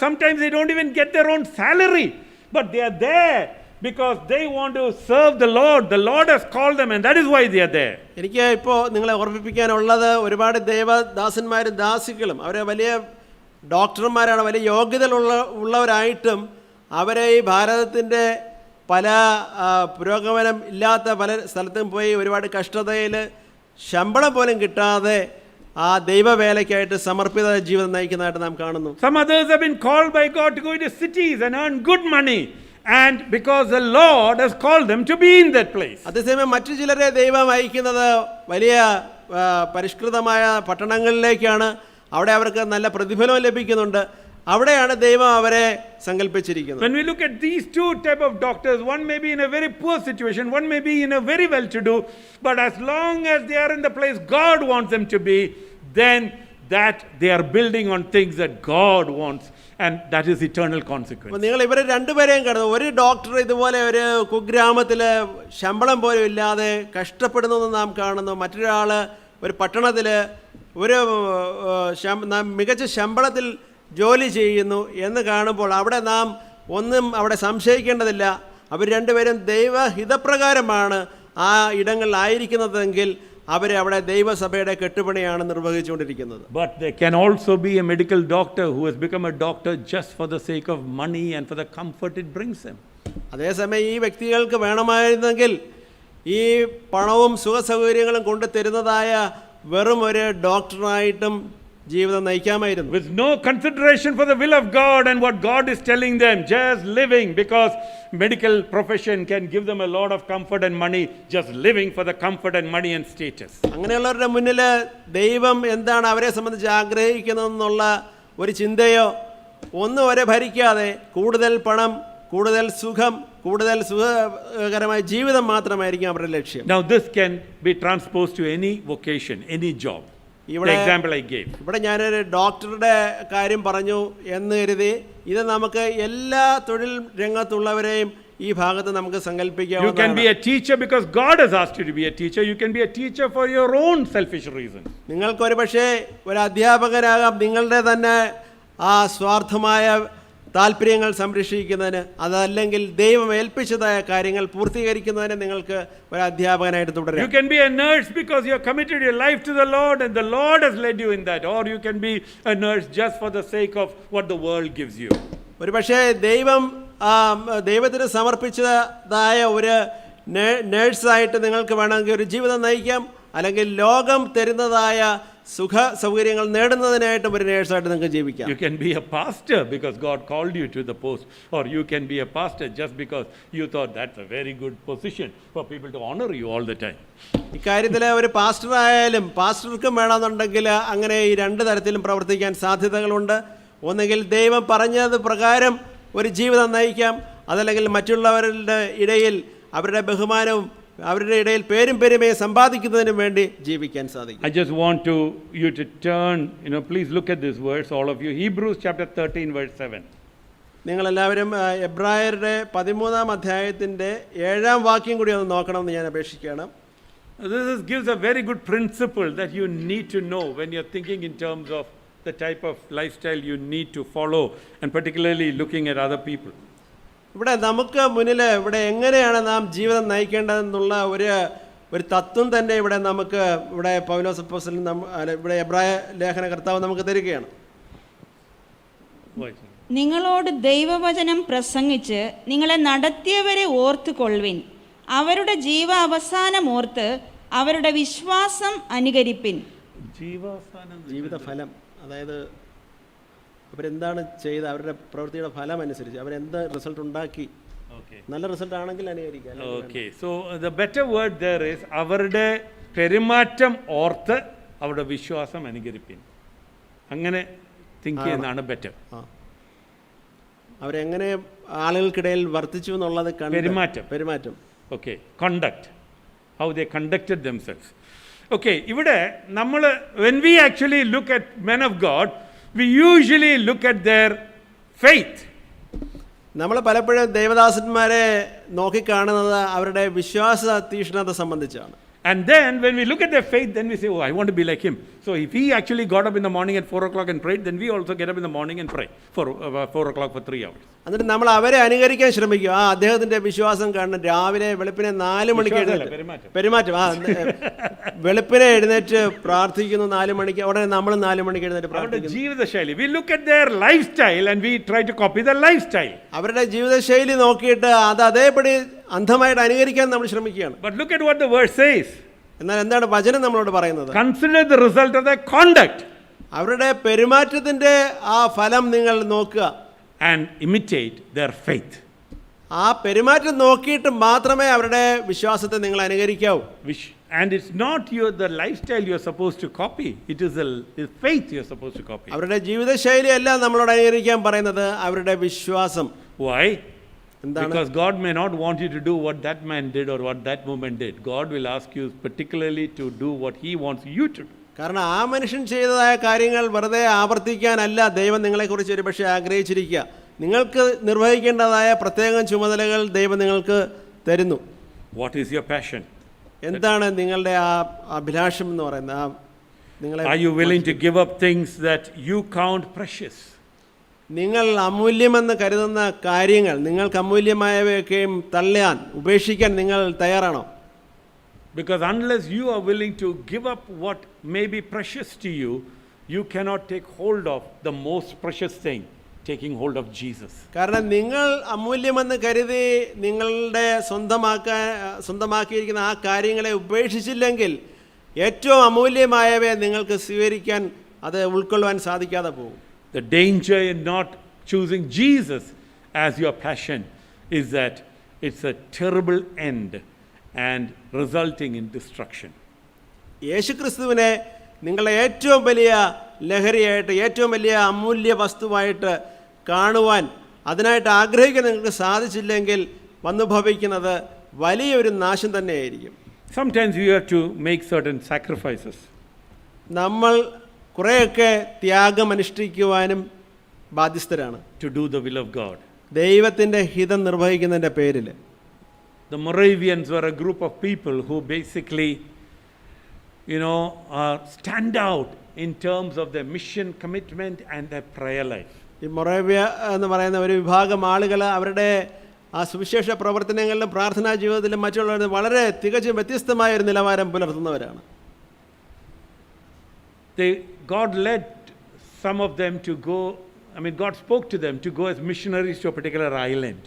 sometimes they don't even get their own salary, but they are there because they want to serve the Lord. The Lord has called them and that is why they are there. എനിക്ക് ഇപ്പോൾ നിങ്ങളെ ഓർമ്മിപ്പിക്കാനുള്ളത് ഒരുപാട് ദേവദാസന്മാരും ദാസികളും അവരെ വലിയ ഡോക്ടർമാരാണ്, വലിയ യോഗ്യത ഉള്ളവരായിട്ടും അവരെ ഈ ഭാരതത്തിൻ്റെ പല പുരോഗമനം ഇല്ലാത്ത പല സ്ഥലത്തും പോയി ഒരുപാട് കഷ്ടതയിൽ ശമ്പളം പോലും കിട്ടാതെ ആ ദൈവവേലയ്ക്കായിട്ട് സമർപ്പിത ജീവിതം നയിക്കുന്നതായിട്ട് നാം കാണുന്നു. Some others have been called by God to go into cities and earn good money, and because the Lord has called them to be in that place. അതേസമയം മറ്റു ചിലരെ ദൈവം അയക്കുന്നത് വലിയ പരിഷ്കൃതമായ പട്ടണങ്ങളിലേക്കാണ്. അവിടെ അവർക്ക് നല്ല പ്രതിഫലം ലഭിക്കുന്നുണ്ട്. അവിടെയാണ് ദൈവം അവരെ സങ്കല്പിച്ചിരിക്കുന്നത്. When we look at these two type of doctors, one may be in a very poor situation, one may be in a very well-to-do, but as long as they are in the place God wants them to be, then that they are building on things that God wants, and that is eternal consequence. നിങ്ങൾ ഇവരെ രണ്ടുപേരെയും കാണുന്നു. ഒരു doctor ഇതുപോലെ ഒരു കുഗ്രാമത്തിൽ ശമ്പളം പോലും ഇല്ലാതെ കഷ്ടപ്പെടുന്നത് നാം കാണുന്നു. മറ്റൊരാൾ ഒരു പട്ടണത്തിൽ ഒരു മികച്ച ശമ്പളത്തിൽ ജോലി ചെയ്യുന്നു എന്ന് കാണുമ്പോൾ അവിടെ നാം ഒന്നും അവിടെ സംശയിക്കേണ്ടതില്ല. അവർ രണ്ടുപേരും ദൈവഹിതപ്രകാരമാണ് ആ ഇടങ്ങളിലായിരിക്കുന്നതെങ്കിൽ അവർ അവിടെ ദൈവസഭയുടെ കെട്ടുപണിയാണ് നിർവഹിച്ചുകൊണ്ടിരിക്കുന്നത്. But there can also be a medical doctor who has become a doctor just for the sake of money and for the comfort it brings him. അതേസമയം ഈ വ്യക്തികൾക്ക് വേണമായിരുന്നെങ്കിൽ ഈ പണവും സുഖസൗകര്യങ്ങളും കൊണ്ട് തരുന്നതായ വെറും ഒരു ഡോക്ടറായിട്ടും ജീവിതം നയിക്കാമായിരുന്നു. With no consideration for the will of God and what God is telling them, just living because medical profession can give them a lot of comfort and money, just living for the comfort and money and status. അങ്ങനെയുള്ളവരുടെ മുന്നിൽ ദൈവം എന്താണ് അവരെ സംബന്ധിച്ച് ആഗ്രഹിക്കുന്നതെന്നുള്ള ഒരു ചിന്തയോ ഒന്നും അവരെ ഭരിക്കാതെ കൂടുതൽ പണം, കൂടുതൽ സുഖം, കൂടുതൽ സുഖകരമായ ജീവിതം മാത്രമായിരിക്കും അവരുടെ ലക്ഷ്യം. Now this can be transposed to any vocation, any job. The example I gave. ഇവിടെ ഞാനൊരു ഡോക്ടറുടെ കാര്യം പറഞ്ഞു എന്ന് കരുതി ഇത് നമുക്ക് എല്ലാ തൊഴിൽ രംഗത്തുള്ളവരെയും ഈ ഭാഗത്ത് നമുക്ക് സങ്കല്പിക്കാം. You can be a teacher because God has asked you to be a teacher. You can be a teacher for your own selfish reasons. നിങ്ങൾക്ക് ഒരു പക്ഷേ ഒരു അധ്യാപകനാകാം നിങ്ങളുടെ തന്നെ ആ സ്വാർത്ഥമായ താല്പര്യങ്ങൾ സംരക്ഷിക്കുന്നതിന്, അതല്ലെങ്കിൽ ദൈവം ഏൽപ്പിച്ചതായ കാര്യങ്ങൾ പൂർത്തീകരിക്കുന്നതിന് നിങ്ങൾക്ക് ഒരു അധ്യാപകനായിട്ട് തുടരാം. You can be a nurse because you have committed your life to the Lord and the Lord has led you in that, or you can be a nurse just for the sake of what the world gives you. ഒരു പക്ഷേ ദൈവത്തിന് സമർപ്പിച്ചതായ ഒരു നേഴ്സായിട്ട് നിങ്ങൾക്ക് വേണമെങ്കിൽ ഒരു ജീവിതം നയിക്കാം, അല്ലെങ്കിൽ ലോകം തരുന്നതായ സുഖ സൗകര്യങ്ങൾ നേടുന്നതിനായിട്ടും ഒരു നേഴ്സായിട്ട് നിങ്ങൾക്ക് ജീവിക്കാം. You can be a pastor because God called you to the post, or you can be a pastor just because you thought that's a very good position for people to honor you all the time. ഇക്കാര്യത്തിൽ ഒരു pastor ആയാലും പാസ്റ്റർക്കും വേണമെന്നുണ്ടെങ്കിൽ അങ്ങനെ ഈ രണ്ട് തരത്തിലും പ്രവർത്തിക്കാൻ സാധ്യതകളുണ്ട്. ഒന്നുകിൽ ദൈവം പറഞ്ഞത് പ്രകാരം ഒരു ജീവിതം നയിക്കാം, അതല്ലെങ്കിൽ മറ്റുള്ളവരുടെ ഇടയിൽ അവരുടെ ബഹുമാനവും അവരുടെ ഇടയിൽ പേരും പെരുമയും സമ്പാദിക്കുന്നതിനും വേണ്ടി ജീവിക്കാൻ സാധിക്കും. I just want you to turn, please look at this verse, all of you. Hebrews chapter 13, verse 7. നിങ്ങളെല്ലാവരും എബ്രായരുടെ 13-ാം അധ്യായത്തിൻ്റെ 7-ാം വാക്യം കൂടി ഒന്ന് നോക്കണമെന്ന് ഞാൻ അപേക്ഷിക്കുകയാണ്. This gives a very good principle that you need to know when you're thinking in terms of the type of lifestyle you need to follow, and particularly looking at other people. ഇവിടെ നമുക്ക് മുന്നിൽ ഇവിടെ എങ്ങനെയാണ് നാം ജീവിതം നയിക്കേണ്ടതെന്നുള്ള ഒരു തത്വം തന്നെ ഇവിടെ നമുക്ക് ഇവിടെ പൗലോസ് അപ്പോസ്തലൻ ഇവിടെ എബ്രായ ലേഖന കർത്താവ് നമുക്ക് തരികയാണ്. നിങ്ങളോട് ദൈവവചനം പ്രസംഗിച്ച് നിങ്ങളെ നടത്തിയവരെ ഓർത്തുകൊള്ളുവിൻ. അവരുടെ ജീവാവസാനം ഓർത്ത് അവരുടെ വിശ്വാസം അനുകരിപ്പിൻ. ജീവിത ഫലം, അതായത് അവരെന്താണ് ചെയ്ത് അവരുടെ പ്രവൃത്തിയുടെ ഫലം അനുസരിച്ച് അവരെന്ത് റിസൾട്ട് ഉണ്ടാക്കി, നല്ല റിസൾട്ട് ആണെങ്കിൽ അനുകരിക്കാം. Okay, so the better word there is അവരുടെ പെരുമാറ്റം ഓർത്ത് അവരുടെ വിശ്വാസം അനുകരിപ്പിൻ. അങ്ങനെ തിങ്ക് ചെയ്യുന്നതാണ് ബെറ്റർ. അവരെങ്ങനെ ആളുകൾക്കിടയിൽ വർത്തിച്ചു എന്നുള്ളത് പെരുമാറ്റം. Okay, conduct, how they conducted themselves. Okay, ഇവിടെ നമ്മൾ when we actually look at men of God, we usually look at their faith. നമ്മൾ പലപ്പോഴും ദേവദാസന്മാരെ നോക്കിക്കാണുന്നത് അവരുടെ വിശ്വാസ തീക്ഷ്ണത സംബന്ധിച്ചാണ്. And then when we look at their faith, then we say, oh, I want to be like him. So if he actually got up in the morning at 4 o'clock and prayed, then we also get up in the morning and pray for 4 o'clock for 3 hours. എന്നിട്ട് നമ്മൾ അവരെ അനുകരിക്കാൻ ശ്രമിക്കും. അദ്ദേഹത്തിന്റെ വിശ്വാസം കാണണം. രാവിലെ വെളുപ്പിനെ 4 മണിക്ക് എഴുന്നേറ്റ് പെരുമാറ്റം വെളുപ്പിനെ എഴുന്നേറ്റ് പ്രാർത്ഥിക്കുന്നു 4 മണിക്ക്. ഉടനെ നമ്മൾ 4 മണിക്ക് എഴുന്നേറ്റ് പ്രാർത്ഥിക്കുന്നു. ജീവിതശൈലി, we look at their lifestyle and we try to copy their lifestyle. അവരുടെ ജീവിതശൈലി നോക്കിയിട്ട് അത് അതേപടി അന്ധമായിട്ട് അനുകരിക്കാൻ നമ്മൾ ശ്രമിക്കുകയാണ്. But look at what the verse says. എന്നാൽ എന്താണ് വചനം നമ്മളോട് പറയുന്നത്? Consider the result of their conduct. അവരുടെ പെരുമാറ്റത്തിന്റെ ആ ഫലം നിങ്ങൾ നോക്കുക. And imitate their faith. ആ പെരുമാറ്റം നോക്കിയിട്ട് മാത്രമേ അവരുടെ വിശ്വാസത്തെ നിങ്ങൾ അനുകരിക്കാവൂ. And it's not the lifestyle you're supposed to copy. It is the faith you're supposed to copy. അവരുടെ ജീവിതശൈലി അല്ല നമ്മളോട് അനുകരിക്കാൻ പറയുന്നത്, അവരുടെ വിശ്വാസം. Why? Because God may not want you to do what that man did or what that woman did. God will ask you particularly to do what he wants you to do. കാരണം ആ മനുഷ്യൻ ചെയ്തതായ കാര്യങ്ങൾ വെറുതെ ആവർത്തിക്കാനല്ല ദൈവം നിങ്ങളെക്കുറിച്ച് ഒരു പക്ഷേ ആഗ്രഹിച്ചിരിക്കുക. നിങ്ങൾക്ക് നിർവഹിക്കേണ്ടതായ പ്രത്യേകം ചുമതലകൾ ദൈവം നിങ്ങൾക്ക് തരുന്നു. What is your passion? എന്താണ് നിങ്ങളുടെ ആ അഭിലാഷം എന്ന് പറയുന്നത്? നിങ്ങളെ Are you willing to give up things that you count precious? നിങ്ങൾ അമൂല്യമെന്ന് കരുതുന്ന കാര്യങ്ങൾ, നിങ്ങൾക്ക് അമൂല്യമായവയൊക്കെയും തള്ളാൻ, ഉപേക്ഷിക്കാൻ നിങ്ങൾ തയ്യാറാണോ? Because unless you are willing to give up what may be precious to you, you cannot take hold of the most precious thing, taking hold of Jesus. കാരണം നിങ്ങൾ അമൂല്യമെന്ന് കരുതി നിങ്ങളുടെ സ്വന്തമാക്കിയിരിക്കുന്ന ആ കാര്യങ്ങളെ ഉപേക്ഷിച്ചില്ലെങ്കിൽ ഏറ്റവും അമൂല്യമായവയെ നിങ്ങൾക്ക് സ്വീകരിക്കാൻ, അത് ഉൾക്കൊള്ളുവാൻ സാധിക്കാതെ പോകും. The danger in not choosing Jesus as your passion is that it's a terrible end and resulting in destruction. യേശുക്രിസ്തുവിനെ നിങ്ങളുടെ ഏറ്റവും വലിയ ലഹരിയായിട്ട്, ഏറ്റവും വലിയ അമൂല്യ വസ്തുവായിട്ട് കാണുവാൻ, അതിനായിട്ട് ആഗ്രഹിക്കാൻ നിങ്ങൾക്ക് സാധിച്ചില്ലെങ്കിൽ വന്നു ഭവിക്കുന്നത് വലിയൊരു നാശം തന്നെയായിരിക്കും. Sometimes you have to make certain sacrifices. നമ്മൾ കുറേയൊക്കെ ത്യാഗം അനുഷ്ഠിക്കുവാനും ബാധ്യസ്ഥരാണ്. To do the will of God. ദൈവത്തിൻ്റെ ഹിതം നിർവഹിക്കുന്നതിൻ്റെ പേരിൽ. The Moravians were a group of people who basically, stand out in terms of their mission commitment and their prayer life. ഈ മൊറേവിയ എന്ന് പറയുന്ന ഒരു വിഭാഗം ആളുകൾ അവരുടെ ആ സുവിശേഷ പ്രവർത്തനങ്ങളിലും പ്രാർത്ഥനാ ജീവിതത്തിലും മറ്റുള്ളവരും വളരെ തികച്ചും വ്യത്യസ്തമായ ഒരു നിലവാരം പുലർത്തുന്നവരാണ്. God led some of them to go, God spoke to them to go as missionaries to a particular island.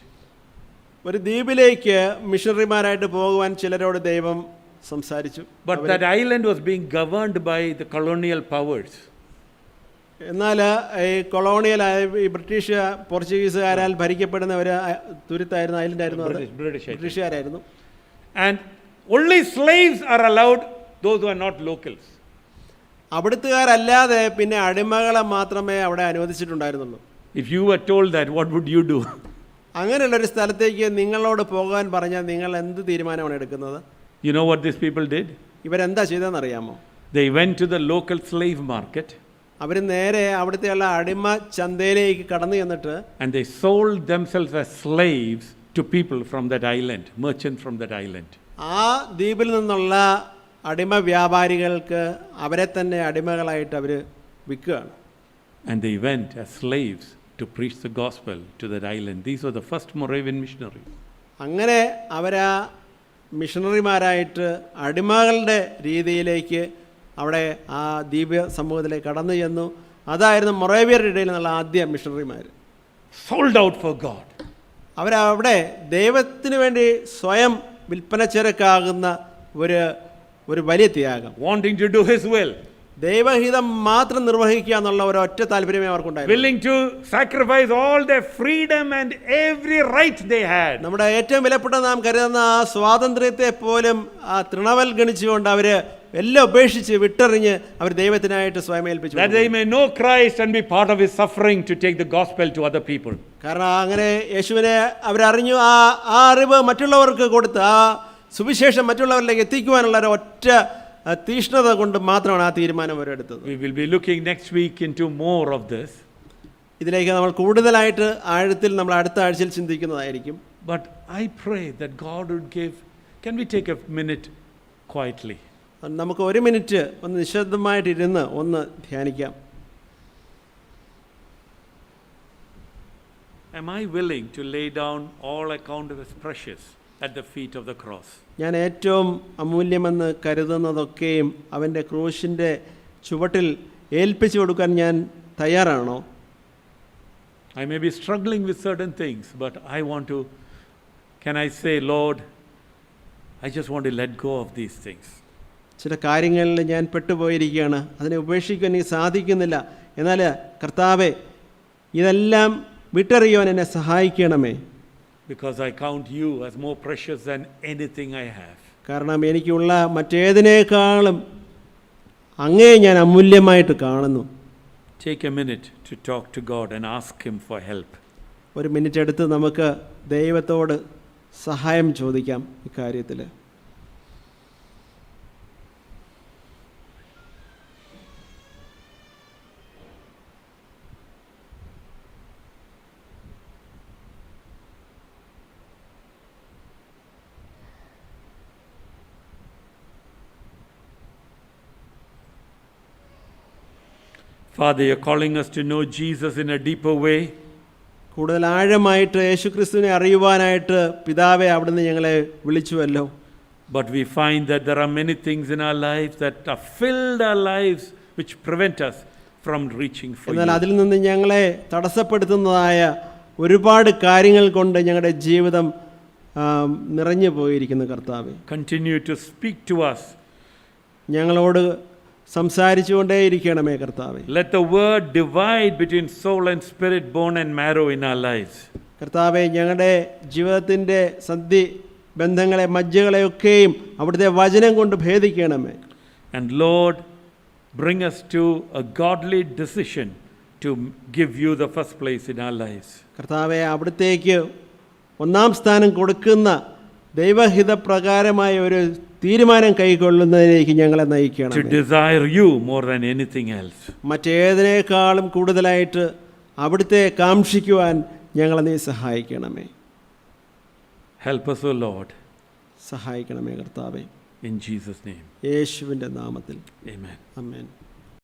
ഒരു ദ്വീപിലേക്ക് മിഷണറിമാരായിട്ട് പോകുവാൻ ചിലരോട് ദൈവം സംസാരിച്ചു. But that island was being governed by the colonial powers. എന്നാൽ ഈ കൊളോണിയൽ ഈ പോർച്ചുഗീസുകാരാൽ ഭരിക്കപ്പെടുന്ന ഒരു തുരുത്തായിരുന്നു, ഐലൻഡായിരുന്നു, ബ്രിട്ടീഷുകാരായിരുന്നു. And only slaves are allowed, those who are not locals. അവിടുത്തുകാരല്ലാതെ പിന്നെ അടിമകളെ മാത്രമേ അവിടെ അനുവദിച്ചിട്ടുണ്ടായിരുന്നുള്ളൂ. If you were told that, what would you do? അങ്ങനെയുള്ളൊരു സ്ഥലത്തേക്ക് നിങ്ങളോട് പോകാൻ പറഞ്ഞാൽ നിങ്ങൾ എന്ത് തീരുമാനമാണ് എടുക്കുന്നത്? You know what these people did? ഇവരെന്താ ചെയ്തതെന്നറിയാമോ? They went to the local slave market അവർ നേരെ അവിടുത്തെയുള്ള അടിമ ചന്തയിലേക്ക് കടന്നു ചെന്നിട്ട് and they sold themselves as slaves to people from that island, merchants from that island. ആ ദ്വീപിൽ നിന്നുള്ള അടിമ വ്യാപാരികൾക്ക് അവരെ തന്നെ അടിമകളായിട്ട് അവർ വിൽക്കുകയാണ്. And they went as slaves to preach the gospel to that island. These were the first Moravian missionaries. അങ്ങനെ അവരാ മിഷണറിമാരായിട്ട് അടിമകളുടെ രീതിയിലേക്ക് അവിടെ ആ ദ്വീപ് സമൂഹത്തിലേക്ക് കടന്നു ചെന്നു. അതായിരുന്നു മൊറേവിയരുടെ ഇടയിൽ നിന്നുള്ള ആദ്യ മിഷണറിമാർ. Sold out for God. അവരവിടെ ദൈവത്തിന് വേണ്ടി സ്വയം വിൽപ്പന ചരക്കാകുന്ന ഒരു വലിയ ത്യാഗം, Wanting to do His will. ദൈവഹിതം മാത്രം നിർവഹിക്കുക എന്നുള്ള ഒരൊറ്റ താല്പര്യമേ അവർക്കുണ്ടായിരുന്നു. Willing to sacrifice all their freedom and every right they had. നമ്മുടെ ഏറ്റവും വിലപ്പെട്ട നാം കരുതുന്ന ആ സ്വാതന്ത്ര്യത്തെ പോലും ആ തൃണവൽഗണിച്ചുകൊണ്ട് അവര് എല്ലാം ഉപേക്ഷിച്ച് വിട്ടെറിഞ്ഞ് അവർ ദൈവത്തിനായിട്ട് സ്വയം ഏൽപ്പിച്ചു. That they may know Christ and be part of His suffering to take the gospel to other people. കാരണം അങ്ങനെ യേശുവിനെ അവരറിഞ്ഞു, ആ അറിവ് മറ്റുള്ളവർക്ക് കൊടുത്ത് ആ സുവിശേഷം മറ്റുള്ളവരിലേക്ക് എത്തിക്കുവാനുള്ള ഒരു ഒറ്റ തീഷ്ണത കൊണ്ട് മാത്രമാണ് ആ തീരുമാനം അവരെടുത്തത്. We will be looking next week into more of this. ഇതിലേക്ക് നമ്മൾ കൂടുതലായിട്ട് ആഴത്തിൽ നമ്മൾ അടുത്ത ആഴ്ചയിൽ ചിന്തിക്കുന്നതായിരിക്കും. But I pray that God would give. Can we take a minute quietly? നമുക്ക് ഒരു മിനിറ്റ് ഒന്ന് നിശബ്ദമായിട്ടിരുന്ന് ഒന്ന് ധ്യാനിക്കാം. Am I willing to lay down all I count as precious at the feet of the cross? ഞാൻ ഏറ്റവും അമൂല്യമെന്ന് കരുതുന്നതൊക്കെയും അവൻ്റെ ക്രൂശിൻ്റെ ചുവട്ടിൽ ഏൽപ്പിച്ചു കൊടുക്കാൻ ഞാൻ തയ്യാറാണോ? I may be struggling with certain things, but I want to, can I say, Lord, I just want to let go of these things. ചില കാര്യങ്ങളിൽ ഞാൻ പെട്ടുപോയിരിക്കുകയാണ്, അതിനെ ഉപേക്ഷിക്കാൻ എനിക്ക് സാധിക്കുന്നില്ല. എന്നാൽ കർത്താവേ, ഇതെല്ലാം വിട്ടെറിയുവാൻ എന്നെ സഹായിക്കണമേ. Because I count you as more precious than anything I have. കാരണം എനിക്കുള്ള മറ്റേതിനേക്കാളും അങ്ങേ ഞാൻ അമൂല്യമായിട്ട് കാണുന്നു. Take a minute to talk to God and ask Him for help. ഒരു മിനിറ്റ് എടുത്ത് നമുക്ക് ദൈവത്തോട് സഹായം ചോദിക്കാം ഇക്കാര്യത്തിൽ. Father, you're calling us to know Jesus in a deeper way. കൂടുതൽ ആഴമായിട്ട് യേശുക്രിസ്തുവിനെ അറിയുവാനായിട്ട് പിതാവേ അവിടുന്ന് ഞങ്ങളെ വിളിച്ചുവല്ലോ. But we find that there are many things in our lives that have filled our lives which prevent us from reaching for എന്നാൽ you. അതിൽ നിന്ന് ഞങ്ങളെ തടസ്സപ്പെടുത്തുന്നതായ ഒരുപാട് കാര്യങ്ങൾ കൊണ്ട് ഞങ്ങളുടെ ജീവിതം നിറഞ്ഞു പോയിരിക്കുന്നു കർത്താവേ. Continue to speak to us. ഞങ്ങളോട് സംസാരിച്ചുകൊണ്ടേയിരിക്കണമേ കർത്താവേ. Let the word divide between soul and spirit, bone and marrow in our lives. കർത്താവേ, ഞങ്ങളുടെ ജീവിതത്തിൻ്റെ സന്ധി ബന്ധങ്ങളെ മജ്ജകളെയൊക്കെയും അവിടുത്തെ വചനം കൊണ്ട് ഭേദിക്കണമേ. And Lord, bring us to a godly decision to give you the first place in our lives. കർത്താവേ, അവിടുത്തേക്ക് ഒന്നാം സ്ഥാനം കൊടുക്കുന്ന ദൈവഹിതപ്രകാരമായ ഒരു തീരുമാനം കൈക്കൊള്ളുന്നതിലേക്ക് ഞങ്ങളെ നയിക്കണം. To desire you more than anything else. മറ്റേതിനേക്കാളും കൂടുതലായിട്ട് അവിടുത്തെ കാംക്ഷിക്കുവാൻ ഞങ്ങളെ നീ സഹായിക്കണമേ. Help us, O Lord. സഹായിക്കണമേ കർത്താവേ. In Jesus' name. യേശുവിൻ്റെ നാമത്തിൽ. Amen. ആമേൻ.